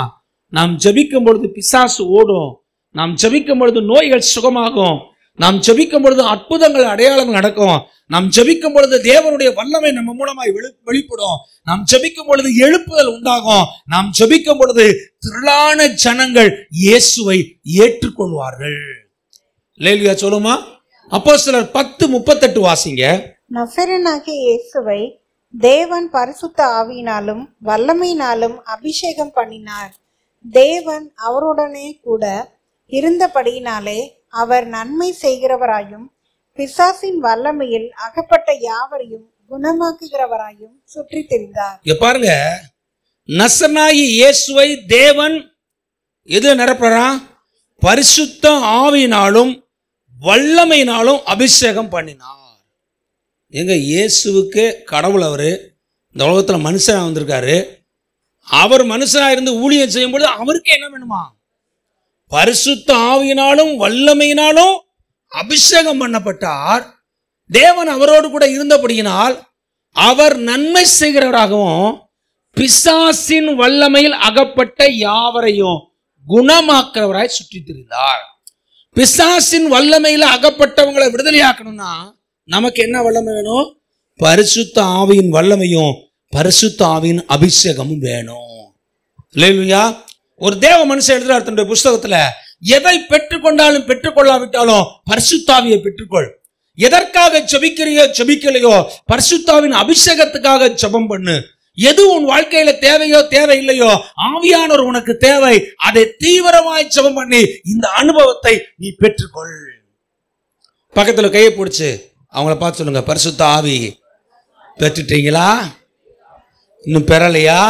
நாம் ஜெபிக்கும் பொழுது பிசாசு ஓடும், நாம் ஜெபிக்கும் பொழுது நோய்கள் சுகமாகும், நாம் ஜெபிக்கும் பொழுது அற்புதங்கள் அடையாளம் நடக்கும், நாம் ஜெபிக்கும் பொழுது தேவனுடைய வல்லமை நம்ம மூலமாய் வெளிப்படும், நாம் ஜெபிக்கும் பொழுது எழுப்புதல் உண்டாகும், நாம் ஜெபிக்கும் பொழுது திரளான ஜனங்கள் இயேசுவை ஏற்றுக்கொள்வார்கள். லேலியா சொல்லுமா? அப்போஸ்தலர் 10:38 வாசிங்க. நசரேயனாகிய இயேசுவை தேவன் பரிசுத்த ஆவியினாலும் வல்லமையினாலும் அபிஷேகம் பண்ணினார். தேவன் அவருடனே கூட இருந்தபடியினாலே அவர் நன்மை செய்கிறவராயும் பிசாசின் வல்லமையில் அகப்பட்ட யாவரையும் குணமாக்குகிறவராயும் சுற்றி திரிந்தார். இங்க பாருங்க, நசரேயனாகிய இயேசுவை தேவன் எதுல நிரப்புறா? பரிசுத்த ஆவியினாலும் வல்லமையினாலும் அபிஷேகம் பண்ணினார். எங்க இயேசுவுக்கு கடவுள், அவரு இந்த உலகத்துல மனுஷனா வந்திருக்காரு. அவர் மனுஷனா இருந்து ஊழியம் செய்யும் பொழுது அவருக்கு என்ன வேணுமா? பரிசுத்த ஆவியினாலும் வல்லமையினாலும் அபிஷேகம் பண்ணப்பட்டார். தேவன் அவரோடு கூட இருந்தபடியினால் அவர் நன்மை செய்கிறவராகவும் பிசாசின் வல்லமையில் அகப்பட்ட யாவரையும் குணமாக்குறவராய் சுற்றி திரிந்தார். பிசாசின் வல்லமையில அகப்பட்டவங்களை விடுதலையாக்கணும்னா நமக்கு என்ன வல்லமை வேணும்? பரிசுத்த ஆவியின் வல்லமையும் பரிசுத்த ஆவியின் அபிஷேகமும் வேணும். இல்லையா? ஒரு தேவ மனுஷன் எழுதுறார் தன்னுடைய புஸ்தகத்துல, எதை பெற்றுக்கொண்டாலும் பெற்றுக்கொள்ளாவிட்டாலும் பரிசுத்த ஆவியை பெற்றுக்கொள். எதற்காக ஜெபிக்கிறியோ ஜெபிக்கலையோ பரிசுத்தாவின் அபிஷேகத்துக்காக ஜெபம் பண்ணு. எது உன் வாழ்க்கையில தேவையோ தேவையில்லையோ ஆவியானவர் உனக்கு தேவை, அதை தீவிரமாய் ஜெபம் பண்ணி இந்த அனுபவத்தை நீ பெற்றுக்கொள். பக்கத்துல கையை பிடிச்சு அவங்கள பார்த்து சொல்லுங்க, பரிசுத்த ஆவி பெற்றுட்டீங்களா? இன்னும் பெறலையா?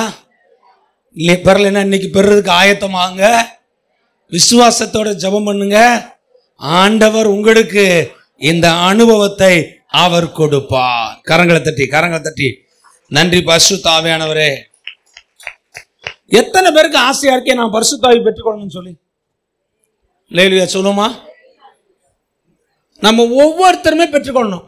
இல்லை, பெறலைன்னா இன்னைக்கு பெறதுக்கு ஆயத்தமாங்க. விசுவாசத்தோட ஜெபம் பண்ணுங்க. ஆண்டவர் உங்களுக்கு இந்த அனுபவத்தை அவர் கொடுப்பார். கரங்களை தட்டி நன்றி பரிசுத்த ஆவியானவரே. எத்தனை பேருக்கு ஆசையா இருக்கே நான் பரிசுத்த ஆவி பெற்றுக்கொள்ளணும்னு சொல்லி? லேலுயா சொல்லுமா? நம்ம ஒவ்வொருத்தருமே பெற்றுக்கொள்ளணும்.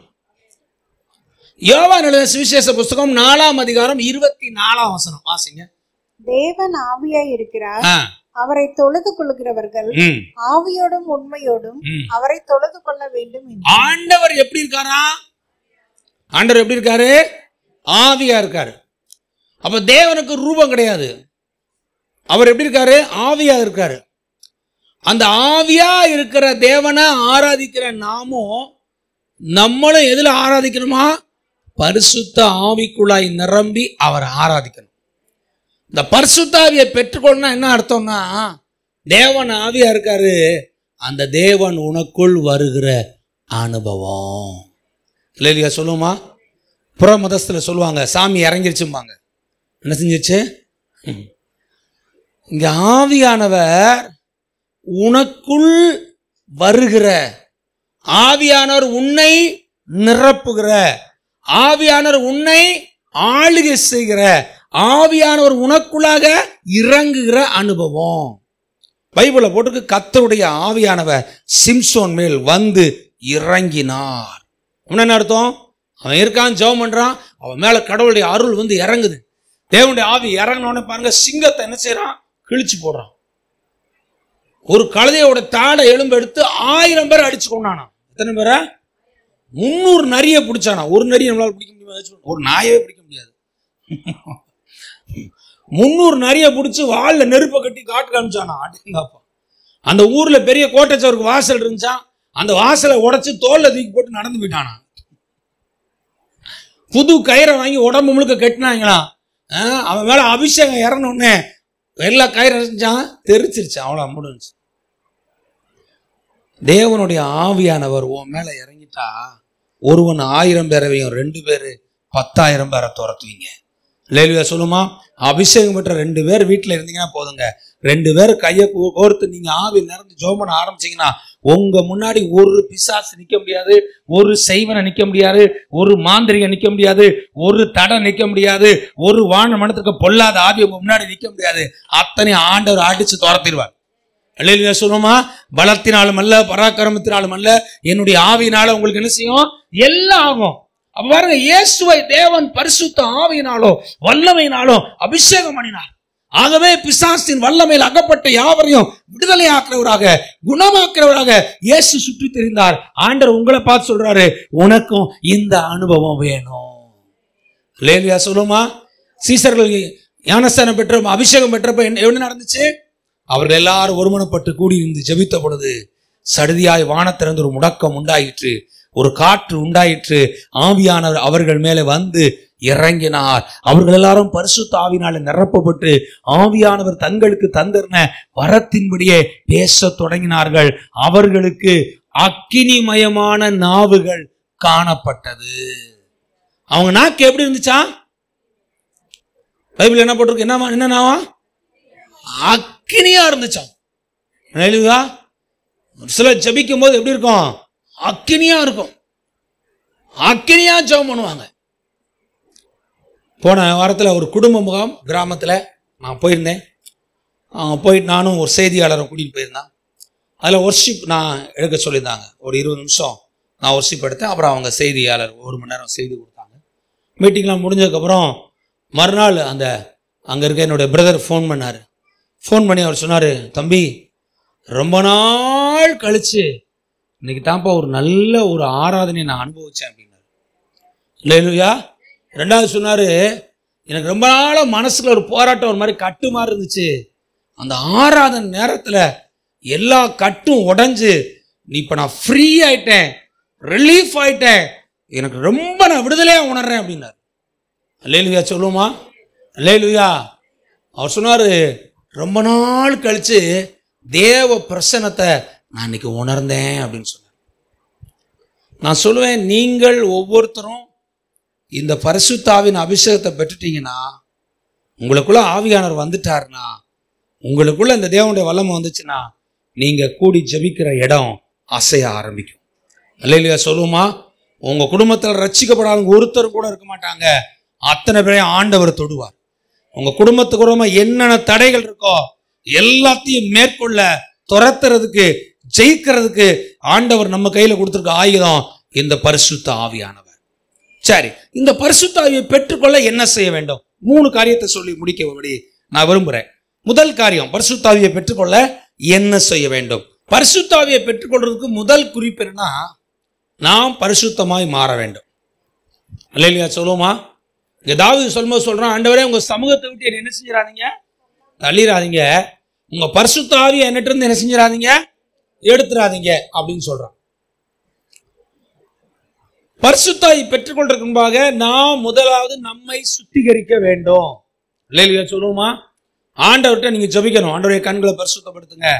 யோவான் எழுதின சுவிசேஷ புஸ்தகம் 4ஆம் அதிகாரம் 24ஆம் வசனம் வாசிங்க. தேவன் ஆவியாய் இருக்கிறார், அவரை தொழுது கொள்கிறவர்கள் ஆவியோடும் உண்மையோடும் அவரை தொழுது கொள்ள வேண்டும். ஆண்டவர் எப்படி இருக்காரா? ஆண்டவர் எப்படி இருக்காரு? ஆவியா இருக்காரு. அப்ப தேவனுக்கு ரூபம் கிடையாது. அவர் எப்படி இருக்காரு? ஆவியா இருக்காரு. அந்த ஆவியா இருக்கிற தேவனை ஆராதிக்கிற நாமும் நம்மளும் எதுல ஆராதிக்கணுமா? பரிசுத்த ஆவிக்குள்ளாய் நிரம்பி அவரை ஆராதிக்கணும். இந்த பரிசுத்த ஆவியை பெற்றுக்கொள்ளனா என்ன அர்த்தம்னா, தேவன் ஆவியா இருக்காரு, அந்த தேவன் உனக்குள் வருகிற அனுபவம். இல்லையா சொல்லுமா? புற மதஸ்தில் சொல்லுவாங்க சாமி இறங்கிருச்சும்பாங்க. என்ன செஞ்சிருச்சு? இங்க ஆவியானவர் உனக்குள் வருகிற, ஆவியானவர் உன்னை நிரப்புகிற, ஆவியானவர் உன்னை ஆளுகை செய்கிற, ஆவியானவர் உனக்குள்ளாக இறங்குகிற அனுபவம். பைபிள போட்டுக்கு கர்த்தருடைய ஆவியானவர் சிம்சோன் மேல் வந்து இறங்கினார். என்ன அர்த்தம்? அவன் இருக்கான், ஜெபம் பண்றான், அவன் மேல கடவுளுடைய அருள் வந்து இறங்குது. தேவனுடைய ஆவி இறங்கினோன்னு பாருங்க, சிங்கத்தை என்ன செய்யறான்? கிழிச்சு போடுறான். ஒரு கழுதையோட தாடை எலும்பு எடுத்து 1000 பேர் அடிச்சு கொண்டானா. எத்தனை பேரை? 300 நரியை பிடிச்சானா. ஒரு நரி நம்மளால பிடிக்க முடியாது, ஒரு நாயவே பிடிக்க முடியாது. 300 நரியை பிடிச்சி வால்ல நெருப்பை கட்டி காட்டு காமிச்சானா. அடேங்கப்பா. அந்த ஊர்ல பெரிய கோட்டைச்சவருக்கு வாசல் இருந்துச்சா, அந்த வாசலை உடைச்சு தோல்ல தூக்கி போட்டு நடந்து போயிட்டானா. புது கயிறை வாங்கி உடம்பு முழுக்க கட்டினாங்களா. அவன் மேல அபிஷேகம் இறங்கணும்னு எல்லா கயிறு செஞ்சான், தெரிச்சிருச்சு, அவ்வளோ முடிஞ்சு. தேவனுடைய ஆவியானவர் உன் மேல இறங்கிட்டா ஒருவன் 1000 பேரவையும் 2 பேரு 10,000 பேரை துரத்துவீங்க. லேலுயா சொல்லுமா? அபிஷேகம் பெற்ற 2 பேர் வீட்டில் இருந்தீங்கன்னா போதுங்க, 2 பேர் கையை கோர்த்து நீங்க ஆவி நிறந்து ஜெபம் பண்ண ஆரம்பிச்சீங்கன்னா உங்க முன்னாடி ஒரு பிசாசு நிக்க முடியாது, ஒரு செய்வனை நிக்க முடியாது, ஒரு மாந்திரிகை நிக்க முடியாது, ஒரு தடை நிக்க முடியாது, ஒரு வான மனத்துக்கு பொல்லாத ஆவி உங்க முன்னாடி நிக்க முடியாது. அத்தனை ஆண்டவர் அடிச்சு துரத்திடுவார். அல்லேலூயா சொல்லுமா? பலத்தினாலும் அல்ல, பராக்கிரமத்தினாலும் அல்ல, என்னுடைய ஆவியினால உங்களுக்கு என்ன செய்யும்? எல்லாம் ஆகும். அப்ப பாருங்க, இயேசுவை தேவன் பரிசுத்த ஆவியினாலோ வல்லமையினாலோ அபிஷேகம் பண்ணினார். ஆகவே பிசாசின் வல்லமையில் அகப்பட்ட யாவரையும் விடுதலை ஆக்கிறவராக, குணமாக்கிறவராக இயேசு சுற்றி தெரிந்தார். ஆண்டவர் உங்களை பார்த்து சொல்றாரு, உனக்கும் இந்த அனுபவம் வேணும். அல்லேலூயா சொல்லுமா? சீசர்கள் ஞானஸ்தானம் பெற்ற அபிஷேகம் பெற்றப்ப என்ன நடந்துச்சு? அவர்கள் எல்லாரும் ஒருமனப்பட்டு கூடியிருந்து ஜெபித்த பொழுது சடுதியாய் வானத்திறந்து ஒரு முடக்கம் உண்டாயிற்று, ஒரு காற்று உண்டாயிற்று. ஆவியானவர் அவர்கள் மேலே வந்து இறங்கினார். அவர்கள் எல்லாரும் பரிசுத்த ஆவியினால நிரப்பப்பட்டு ஆவியானவர் தங்களுக்கு தந்திருந்த வரத்தின்படியே பேச தொடங்கினார்கள். அவர்களுக்கு அக்கினிமயமான நாவுகள் காணப்பட்டது. அவங்க நாக்கு எப்படி இருந்துச்சா? பைபிள் என்ன போட்டிருக்கு? என்ன நாவா? அக்கினியா இருந்துச்சாம். சில ஜபிக்கும் போது எப்படி இருக்கும்? அக்கினியா இருக்கும். அக்கினியா ஜெபம் பண்ணுவாங்க. போன வாரத்தில் ஒரு குடும்ப முகாம் கிராமத்தில் நான் போயிருந்தேன். போயிட்டு நானும் ஒரு செய்தியாளரை கூட்டிகிட்டு போயிருந்தேன். அதில் ஒர்ஷிப் நான் எடுக்க சொல்லியிருந்தாங்க. ஒரு 20 நிமிஷம் நான் ஒர்ஷிப் எடுத்தேன். அப்புறம் அவங்க செய்தியாளர் 1 மணி நேரம் செய்தி கொடுத்தாங்க. மீட்டிங்லாம் முடிஞ்சதுக்கப்புறம் மறுநாள் அங்கே இருக்க என்னுடைய பிரதர் ஃபோன் பண்ணார். ஃபோன் பண்ணி அவர் சொன்னார், தம்பி ரொம்ப நாள் கழிச்சு இன்னைக்கு தான்ப்பா ஒரு நல்ல ஒரு ஆராதனை நான் அனுபவிச்சேன் அப்படின்னாரு. இல்லையா? 2வது சொன்னாரு, எனக்கு ரொம்ப நாளா மனசுல ஒரு போராட்டம் ஒரு மாதிரி கட்டு மாதிரி இருந்துச்சு. அந்த ஆராதனை நேரத்துல எல்லா கட்டும் உடைஞ்சு இப்ப நான் ஃப்ரீ ஆயிட்டேன், ரிலீஃப் ஆயிட்டேன், எனக்கு ரொம்ப நான் விடுதலையா உணர்றேன் அப்படின்னாரு. அல்லேலூயா சொல்லுமா? அல்லேலூயா. அவர் சொன்னாரு, ரொம்ப நாள் கழிச்சு தேவ பிரசன்னத்தை நான் இன்னைக்கு உணர்ந்தேன் அப்படின்னு சொன்னார். நான் சொல்லுவேன், நீங்கள் ஒவ்வொருத்தரும் இந்த பரிசுத்தாவின் அபிஷேகத்தை பெற்றுட்டீங்கன்னா, உங்களுக்குள்ள ஆவியானவர் வந்துட்டாருன்னா, உங்களுக்குள்ள இந்த தேவனுடைய வல்லமை வந்துச்சுன்னா, நீங்க கூடி ஜெபிக்கிற இடம் அசைய ஆரம்பிக்கும். அல்லேலூயா சொல்லுமா? உங்க குடும்பத்தில் ரட்சிக்கப்படாதவங்க ஒருத்தர் கூட இருக்க மாட்டாங்க. அத்தனை பேரையும் ஆண்டவர் தொடுவார். உங்க குடும்பத்துக்கு என்னென்ன தடைகள் இருக்கோ எல்லாத்தையும் மேற்கொள்ள, துரத்துறதுக்கு, ஜெயிக்கிறதுக்கு ஆண்டவர் நம்ம கையில கொடுத்திருக்க ஆயுதம் இந்த பரிசுத்த ஆவியானவர். சரி, இந்த பரிசுத்த ஆவியை பெற்றுக்கொள்ள என்ன செய்ய வேண்டும்? 3 காரியத்தை சொல்லி முடிக்க நான் விரும்புறேன். முதல் காரியம், பரிசுத்த ஆவியை பெற்றுக்கொள்ள என்ன செய்ய வேண்டும்? பரிசுத்த ஆவியை பெற்றுக்கொள்றதுக்கு முதல் குறிப்பு என்னன்னா, நாம் பரிசுத்தமாய் மாற வேண்டும். அல்லேலூயா சொல்லுமா? இங்க தாவீது சொல்லும்போது சொல்றான், ஆண்டவரே உங்க சமூகத்தை விட்டு என்ன செஞ்சிடாதீங்க, தள்ளிடாதீங்க, உங்க பரிசுத்த ஆவியை என்னட்டு இருந்து என்ன செஞ்சிடாதீங்க, எடுத்துடாதீங்க அப்படின்னு சொல்றான். பரிசுத்தாவி பெற்றுக்கொள்றதுக்கு முன்பாக நாம் முதலாவது நம்மை சுத்திகரிக்க வேண்டும். இல்லையா சொல்லுவோமா? ஆண்டவர்கிட்ட நீங்க ஜெபிக்கணும். ஆண்டவரே கண்களை பரிசுத்தப்படுத்துங்க,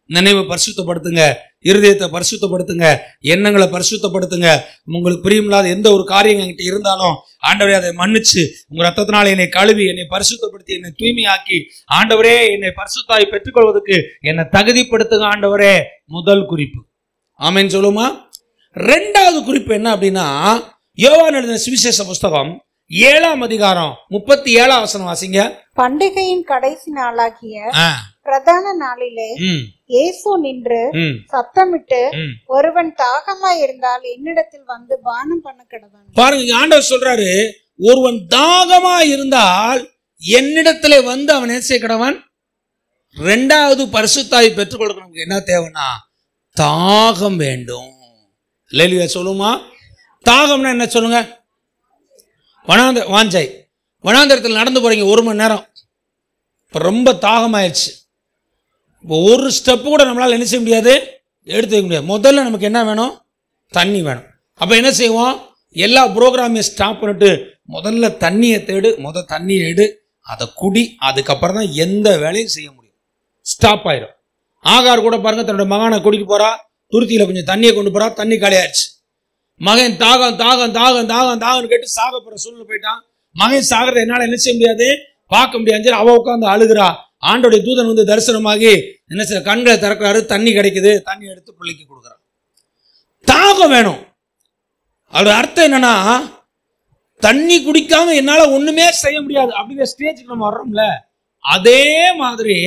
நினைவை பரிசுத்தப்படுத்துங்க, இருதயத்தை பரிசுத்தப்படுத்துங்க, எண்ணங்களை பரிசுத்தப்படுத்துங்க. உங்களுக்கு பிரியமில்லாத எந்த ஒரு காரியம் என்கிட்ட இருந்தாலும் ஆண்டவரே அதை மன்னிச்சு உங்க ரத்தத்தினால என்னை கழுவி என்னை பரிசுத்தப்படுத்தி என்னை தூய்மையாக்கி ஆண்டவரே என்னை பரிசுத்தாவி பெற்றுக்கொள்வதற்கு என்னை தகுதிப்படுத்துங்க ஆண்டவரே. முதல் குறிப்பு. ஆமென் சொல்லுமா? ரெண்டாவது குறிப்பு என்ன அப்படின்னா, யோவான் எழுதின சுவிசேஷ புஸ்தகம் 7ஆம் அதிகாரம் 37ஆம் வசனம் வாசிங்க. பண்டிகையின் கடைசி நாளாகிய பிரதான நாளிலே இயேசு நின்று சத்தமிட்டு, ஒருவன் தாகமாய் இருந்தால் என்னிடத்தில் வந்து பானம் பண்ண கடவன். பாருங்க, ஆண்டவர் சொல்றாரு, ஒருவன் தாகமாய் இருந்தால் என்னிடத்திலே வந்து அவன் என்ன செய்ய கடவன். ரெண்டாவது பரிசுத்தாவி பெற்றுக்கொள்ள நமக்கு என்ன தேவைன்னா தாகம் வேண்டும். இல்லையா சொல்லுமா? தாகம்னா என்ன சொல்லுங்க? வாஞ்சை. வனாந்தரத்தில் நடந்து போறீங்க 1 மணி நேரம், இப்போ ரொம்ப தாகமாயிடுச்சு. இப்போ ஒரு ஸ்டெப்பு கூட நம்மளால் என்ன செய்ய முடியாது, எடுத்து வைக்க முடியாது. முதல்ல நமக்கு என்ன வேணும்? தண்ணி வேணும். அப்போ என்ன செய்வோம்? எல்லா ப்ரோக்ராமையும் ஸ்டாப் பண்ணிட்டு முதல்ல தண்ணியை தேடு, தண்ணியை எடு, அதை குடி, அதுக்கப்புறம் தான் எந்த வேலையும் செய்ய முடியும். ஸ்டாப் ஆயிடும். ஆகார் கூட பாருங்க, தன்னோட மகனை குடிக்க போறா, துருத்தியில கொஞ்சம் தண்ணியை கொண்டு போறா, தண்ணி காலியாச்சு. மகன் தாகம் தாகம் தாகம் தாகம் தாகம் கேட்டு சாக போற சூழ்நிலை போயிட்டான். மகன் சாகிறத என்னால என்ன செய்ய முடியாது, பார்க்க முடியாது. அவ உட்காந்து அழுகிறா. ஆண்டோடைய தூதன் வந்து தரிசனமாகி என்ன செய்ய, கண்களை திறக்கிறாரு, தண்ணி கிடைக்குது, தண்ணி எடுத்து பிள்ளைக்கு கொடுக்குறான். தாகம் வேணும். அதோட அர்த்தம் என்னன்னா, தண்ணி குடிக்காம என்னால ஒண்ணுமே செய்ய முடியாது அப்படிங்கிற ஸ்டேஜுக்கு நம்ம வர்றோம்ல. அதே மாதிரி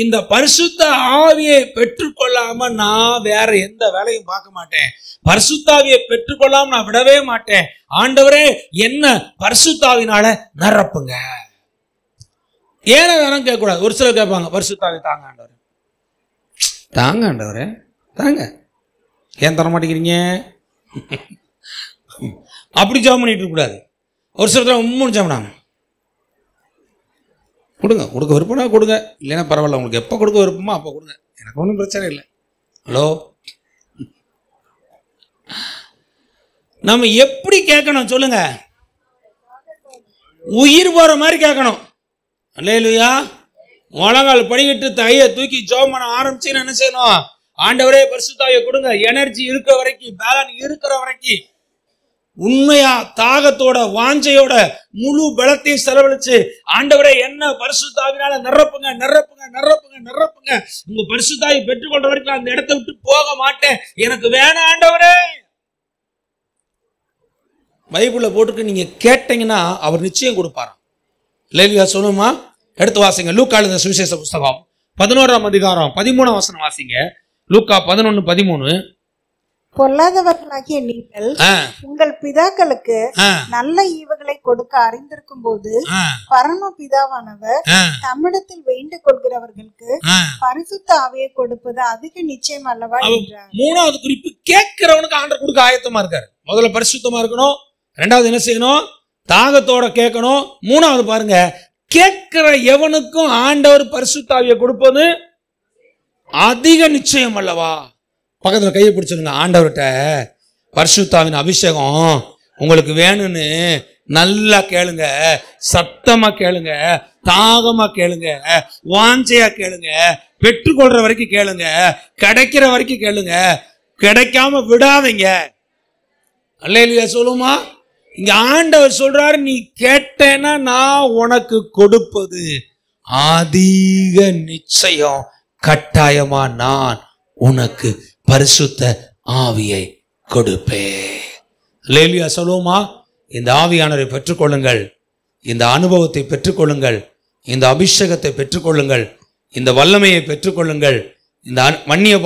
இந்த பரிசுத்த ஆவியை பெற்றுக்கொள்ளாம நான் வேற எந்த வேலையும் பார்க்க மாட்டேன். பரிசுத்தாவியை பெற்றுக்கொள்ளாம நான் விடவே மாட்டேன். ஆண்டவரே என்ன பரிசுத்தாவினால நிரப்புங்க. ஏன வேணும் கேட்க கூடாது. ஒரு சிலர் கேட்பாங்க, பரிசுத்தாவி தாங்க ஆண்டவரே, தாங்க ஆண்டவரே, தாங்க, ஏன் தர மாட்டேங்கிறீங்க? அப்படி ஜெபம் பண்ணிட்டு இருக்க கூடாது. ஒரு சிலர் உண்மைன்னு ஜெபம் கொடுங்க, கொடுக்க விருப்பம்னா கொடுங்க, இல்லைன்னா பரவாயில்ல, உங்களுக்கு எப்போ கொடுக்க விருப்பமோ அப்போ கொடுங்க, எனக்கு ஒன்றும் பிரச்சனை இல்லை. ஹலோ, நம்ம எப்படி கேட்கணும் சொல்லுங்க? உயிர் போற மாதிரி கேட்கணும். அல்லேலூயா. முழங்கால் படிக்கிட்டு தைய தூக்கி ஜெபம் பண்ண ஆரம்பிச்சுன்னு என்ன செய்யணும்? ஆண்டவரே பரிசுத்தாவியை கொடுங்க. எனர்ஜி இருக்கிற வரைக்கும், பேலன்ஸ் இருக்கிற வரைக்கும் உண்மையா தாகத்தோட வாஞ்சையோட முழு பலத்தையும் செலவழிச்சு ஆண்டவரே என்ன பரிசுத்தாவினால நிரப்புங்க நிரப்புங்க நிரப்புங்க நிரப்புங்க. உங்க பரிசுத்தாவி பெற்றுக்கொண்ட வரைக்கும் அந்த இடத்தை விட்டு போக மாட்டேன், எனக்கு வேணாம் ஆண்டவரே. பைபிள்ல போட்டுருக்கு, நீங்க கேட்டீங்கன்னா அவர் நிச்சயம் கொடுப்பாராம். இல்லையா சொல்லுமா? எடுத்து வாசிங்க. லூக்கா எழுதின சுவிசேஷ புஸ்தகம் 11ஆம் அதிகாரம் 13ஆம் வசனம் வாசிங்க. லூக்கா 11:13. பொல்லாதவர்களாகிய நீங்கள் உங்கள் பிதாக்களுக்கு நல்ல ஈவுகளை கொடுக்க அறிந்திருக்கும் போது பரம பிதாவானவர் தம்மிடத்தில் வேண்டிக் கொள்கிறவர்களுக்கு பரிசுத்த ஆவியை கொடுப்பது அதிக நிச்சயம் அல்லவா என்றார். மூணாவது குறிப்பு, கேட்கிறவனுக்கு ஆண்டவர் கொடுக்க ஆயத்தமா இருக்காரு. முதல்ல பரிசுத்தமா இருக்கணும், ரெண்டாவது என்ன செய்யணும்? தாகத்தோட கேட்கணும். மூணாவது பாருங்க, கேட்கிற எவனுக்கும் ஆண்டவர் பரிசுத்த ஆவியை கொடுப்பது அதிக நிச்சயம் அல்லவா. பக்கத்தில் கையை பிடிச்சிருங்க. ஆண்டவர்கிட்ட பரிசுத்தாவின் அபிஷேகம் உங்களுக்கு வேணும்னு நல்லா கேளுங்க, சத்தமா கேளுங்க, தாகமா கேளுங்க, வாஞ்சையா கேளுங்க, பெற்றுக்கொள்ற வரைக்கும் கேளுங்க, கிடைக்கிற வரைக்கும் கேளுங்க, கிடைக்காம விடாதீங்க. அல்லேலூயா சொல்லுமா? இங்க ஆண்டவர் சொல்றாரு, நீ கேட்டேன்னா நான் உனக்கு கொடுப்பது அதிக நிச்சயம், கட்டாயமா நான் உனக்கு பரிசுத்த ஆவியை கொடுப்பேன். அல்லேலூயா சொல்லுமா? இந்த ஆவியானவரை பெற்றுக்கொள்ளுங்கள், இந்த அனுபவத்தை பெற்றுக்கொள்ளுங்கள், இந்த அபிஷேகத்தை பெற்றுக்கொள்ளுங்கள், இந்த வல்லமையை பெற்றுக்கொள்ளுங்கள், இந்த அந்நிய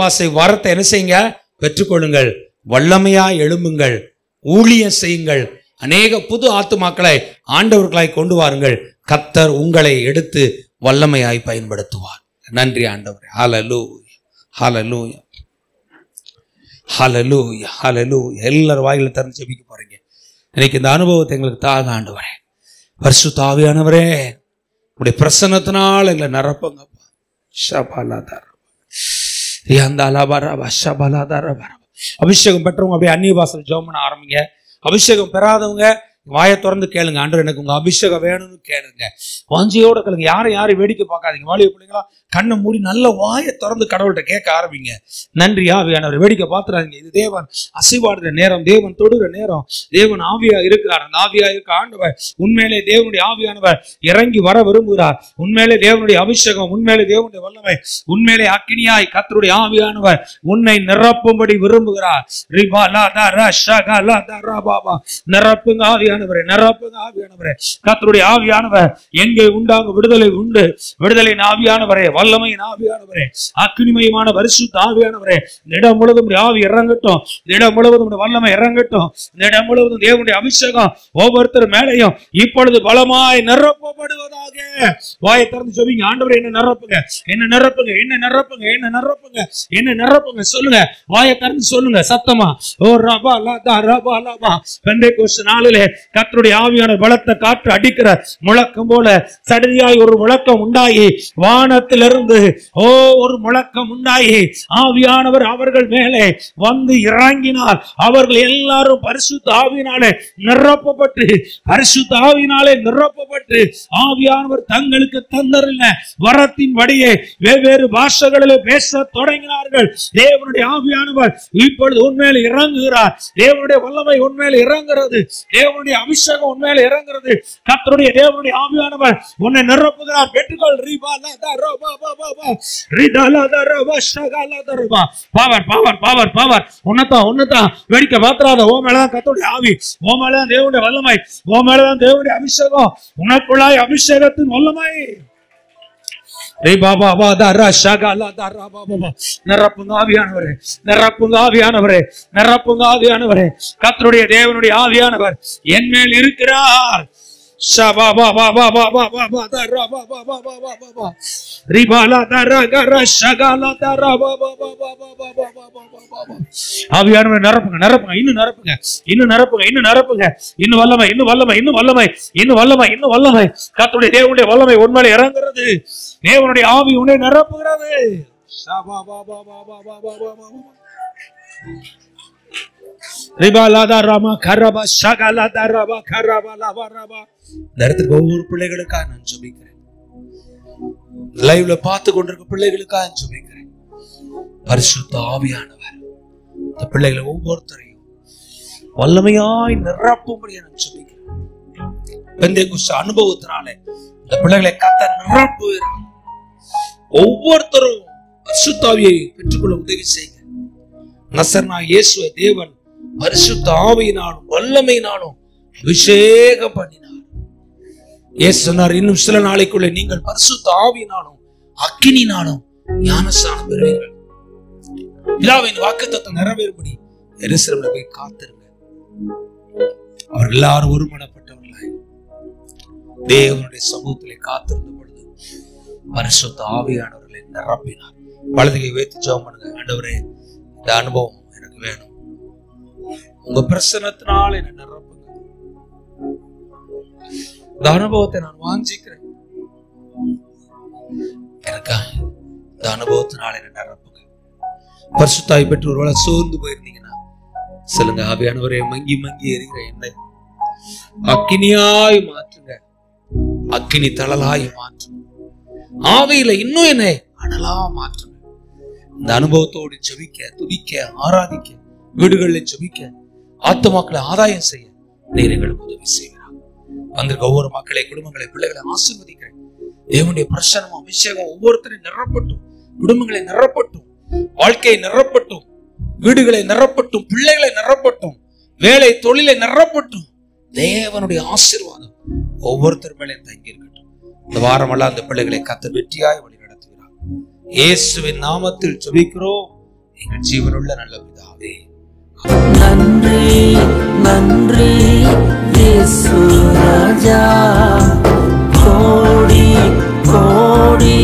பாஷை வரத்தை என்ன செய்யுங்க? பெற்றுக்கொள்ளுங்கள். வல்லமையா எழும்புங்கள், ஊழியம் செய்யுங்கள், அநேக புது ஆத்துமாக்களை ஆண்டவர்களாய் கொண்டு வாருங்கள். கர்த்தர் உங்களை எடுத்து வல்லமையாய் பயன்படுத்துவார். நன்றி ஆண்டவரே. ஹல்லேலூயா, ஹல்லேலூயா, ஹல்லேலூயா, ஹல்லேலூயா. எல்லாரும் வாயில திறந்து ஜெபிக்க போறீங்க. இன்னைக்கு இந்த அனுபவத்தை எங்களுக்கு தாங்க ஆண்டவரே. பரிசுத்த ஆவியானவரே, உடைய பிரசன்னத்தினால் எங்களை நிரப்புங்கப்பா. அபிஷேகம் பெற்றவங்க அப்படியே அந்நிய பாஷையில ஜெபம் பண்ண ஆரம்பிங்க. அபிஷேகம் பெறாதவங்க வாயை திறந்து கேளுங்க. ஆண்டவர் எனக்கு உங்க அபிஷேகம் வேணும்னு கேளுங்க. வாஞ்சியோட கேளுங்க. யாரையும் வேடிக்கை பார்க்காதீங்க. வாலிப பிள்ளைங்களா கண்ணை மூடி நல்ல வாயை திறந்து கடவுள்கிட்ட கேட்க ஆரம்பிங்க. நன்றி ஆவியானவர். வேடிக்கை பார்த்துறாதீங்க. இது தேவன் அசைவாடுற நேரம், தேவன் தொடுற நேரம். தேவன் ஆவியா இருக்கிறார். அந்த ஆவியா இருக்க ஆண்டவர் உண்மையிலே தேவனுடைய ஆவியானவர் இறங்கி வர விரும்புகிறார். உண்மையிலே தேவனுடைய அபிஷேகம், உண்மையிலே தேவனுடைய வல்லமை, உண்மையிலே அக்கினியாய் கர்த்தருடைய ஆவியானவர் உன்னை நிரப்பும்படி விரும்புகிறார். நிரப்புங்க ஆவியானவரே, நிரப்புங்க ஆவியானவரே. கர்த்தருடைய ஆவியானவர் எங்கே உண்டாங்க விடுதலை உண்டு. விடுதலை ஆவியானவரே, வல்லமையின் ஆவியானவரே, அக்கினிமயமான பரிசுத்த ஆவியானவரே, இந்த இடம் முழுவதும் ஆவி இறங்கட்டும். இந்த இடம் முழுவதும் வல்லமை இறங்கட்டும். இந்த இடம் முழுவதும் தேவனுடைய அபிஷேகம் ஒவ்வொருத்தர் மேலையும் இப்பொழுது பலமாய் நிரப்பப்படுவதாக. வாயை திறந்து சொல்லுங்க. ஆண்டவரே என்ன நிரப்புங்க, என்ன நிரப்புங்க, என்ன நிரப்புங்க, என்ன நிரப்புங்க, என்ன நிரப்புங்க. சொல்லுங்க. வாயை திறந்து சொல்லுங்க சத்தமா. ஓ ரபா லதா ரபா லபா. பெந்தேகோஸ்து நாளிலே கர்த்தருடைய ஆவியான பலத்த காற்று அடிக்கிற முழக்கம் போல சடதியாய் ஒரு முழக்கம் உண்டாகி, வானத்திலிருந்து ஒரு முழக்கம் உண்டாகி ஆவியானவர் அவர்கள் மேலே வந்து இறங்கினார். அவர்கள் எல்லாரும் பரிசுத்த ஆவியினாலே நிரப்பப்பட்டு, பரிசுத்த ஆவியினாலே நிரப்பப்பட்டு, ஆவியானவர் தங்களுக்கு தந்தரில்ல வரத்தின் வழியே வெவ்வேறு பாஷைகளிலே பேச தொடங்கினார்கள். தேவனுடைய ஆவியானவர் இப்பொழுது உண்மையில இறங்குகிறார். தேவனுடைய வல்லமை உண்மையில இறங்குகிறது. தேவனுடைய அபிஷேகம் உண்மையில இறங்குகிறது. கர்த்தருடைய தேவனுடைய ஆவியானவர் உன்னை நிரப்புகிறார். பெற்றுக்கொள். வேடிக்கை பாத்திராத. ஓ மேலதான் கர்த்தருடைய ஆவி, ஓ மேலதான் தேவனுடைய வல்லமை, ஓ மேலதான் தேவனுடைய அபிஷேகம். உனக்குள்ளாய் அபிஷேகத்தின் வல்லமை. நிரப்புங்க ஆவியானவரே, நிரப்புங்க ஆவியானவரே, நிரப்புங்க ஆவியானவரே. கர்த்தருடைய தேவனுடைய ஆவியானவர் என் மேல் இருக்கிறார். ஆவியானவரை நிரப்புங்க, நிரப்புங்க, இன்னும் நிரப்புங்க, இன்னும் நிரப்புங்க, இன்னும் நிரப்புங்க. இன்னும் வல்லமை, இன்னும் வல்லமை, இன்னும் வல்லமை, இன்னும் வல்லமை, இன்னும் வல்லமை. கர்த்தருடைய தேவனுடைய வல்லமை உண்மையில இறங்குறது. தேவனுடைய ஆவி உன்னை நிரப்புகிறது. ஒவ்வொரு பிள்ளைகளுக்காக நான் ஜெபிக்கிறேன். லைவ்ல பார்த்து கொண்டிருக்க பிள்ளைகளுக்காக ஜெபிக்கிறேன். பரிசுத்த ஆவியானவர் இந்த பிள்ளைகளை ஒவ்வொருத்தரையும் வல்லமையாய் நிரப்பும்படி நான் ஜெபிக்கிறேன். பெந்தேகோஸ்து அனுபவத்தினாலே இந்த பிள்ளைகளை கர்த்தர் நிரப்புகிறார். ஒவ்வொருத்தரும் பரிசுத்த ஆவியை பெற்றுக்கொள்ள உதவி செய்யுங்க. நசரேயனாகிய இயேசுவை தேவன் பரிசுத்த ஆவியினாலும் வல்லமையினாலும் அபிஷேகம் பண்ணினார். இயேசு சொன்னார், இன்னும் சில நாளைக்குள்ளே நீங்கள் பரிசுத்த ஆவியினாலும் அக்கினியினாலும் ஞானஸ்நானம் பெறுவீர்கள். பிதாவின் வாக்குத்தத்தம் நிறைவேறும்படி எருசலேமில் போய் காத்திருங்க. அவர்கள் எல்லாரும் ஒருமனப்பட்டவர்களாய் தேவனுடைய சமூகத்திலே காத்திருந்த பொழுது பரிசுத்த ஆவியானவர்களை நிரப்பினார். வலதுகை வைத்து ஜெபம் பண்ணுங்க. ஆண்டவரே, இந்த அனுபவம் எனக்கு வேணும். உங்க பிரசன்னத்தினால் என்ன நிரப்புங்க. இந்த அனுபவத்தை நான் வாஞ்சிக்கிறேன். எனக்காக இந்த அனுபவத்தினால் என்ன நிரப்புங்க. பரிசுத்தாய் பெற்று ஒருவேளை சோர்ந்து போயிருந்தீங்கன்னா சொல்லுங்க. ஆவியானவரே, மங்கி மங்கி எரிகிற என்னை அக்கினியாய் மாற்றுங்க. அக்கினி தழலாய் மாற்றுங்க. ஆவியில இன்னும் என்னை அனலா மாற்றுங்க. இந்த அனுபவத்தோடு ஜெபிக்க, துதிக்க, ஆராதிக்க, வீடுகளில் ஜெபிக்க, ஆத்துமாக்களை ஆதாயம் செய்ய நீர் எங்களுக்கு உதவி செய்கிறார். வந்திருக்க ஒவ்வொரு மக்களை, குடும்பங்களை, பிள்ளைகளை ஆசீர்வதிக்கிறேன். தேவனுடைய பிரசன்னம், அபிஷேகம் ஒவ்வொருத்தரையும் நிரப்பட்டும். குடும்பங்களை நிரப்பட்டும், வாழ்க்கையை நிரப்பட்டும், வீடுகளை நிரப்பட்டும், பிள்ளைகளை நிரப்பட்டும், வேலை தொழிலை நிரப்பட்டும். தேவனுடைய ஆசீர்வாதம் ஒவ்வொருத்தர் மேலே தங்கி இருக்கட்டும். இந்த வாரமெல்லாம் அந்த பிள்ளைகளை கர்த்தர் வெற்றியாய் வழி நடத்துகிறார். இயேசுவின் நாமத்தில் ஜெபிக்கிறோம் எங்கள் ஜீவனுள்ள நல்ல பிதாவே. நன்றி நன்றி இயேசு ராஜா. கோடி கோடி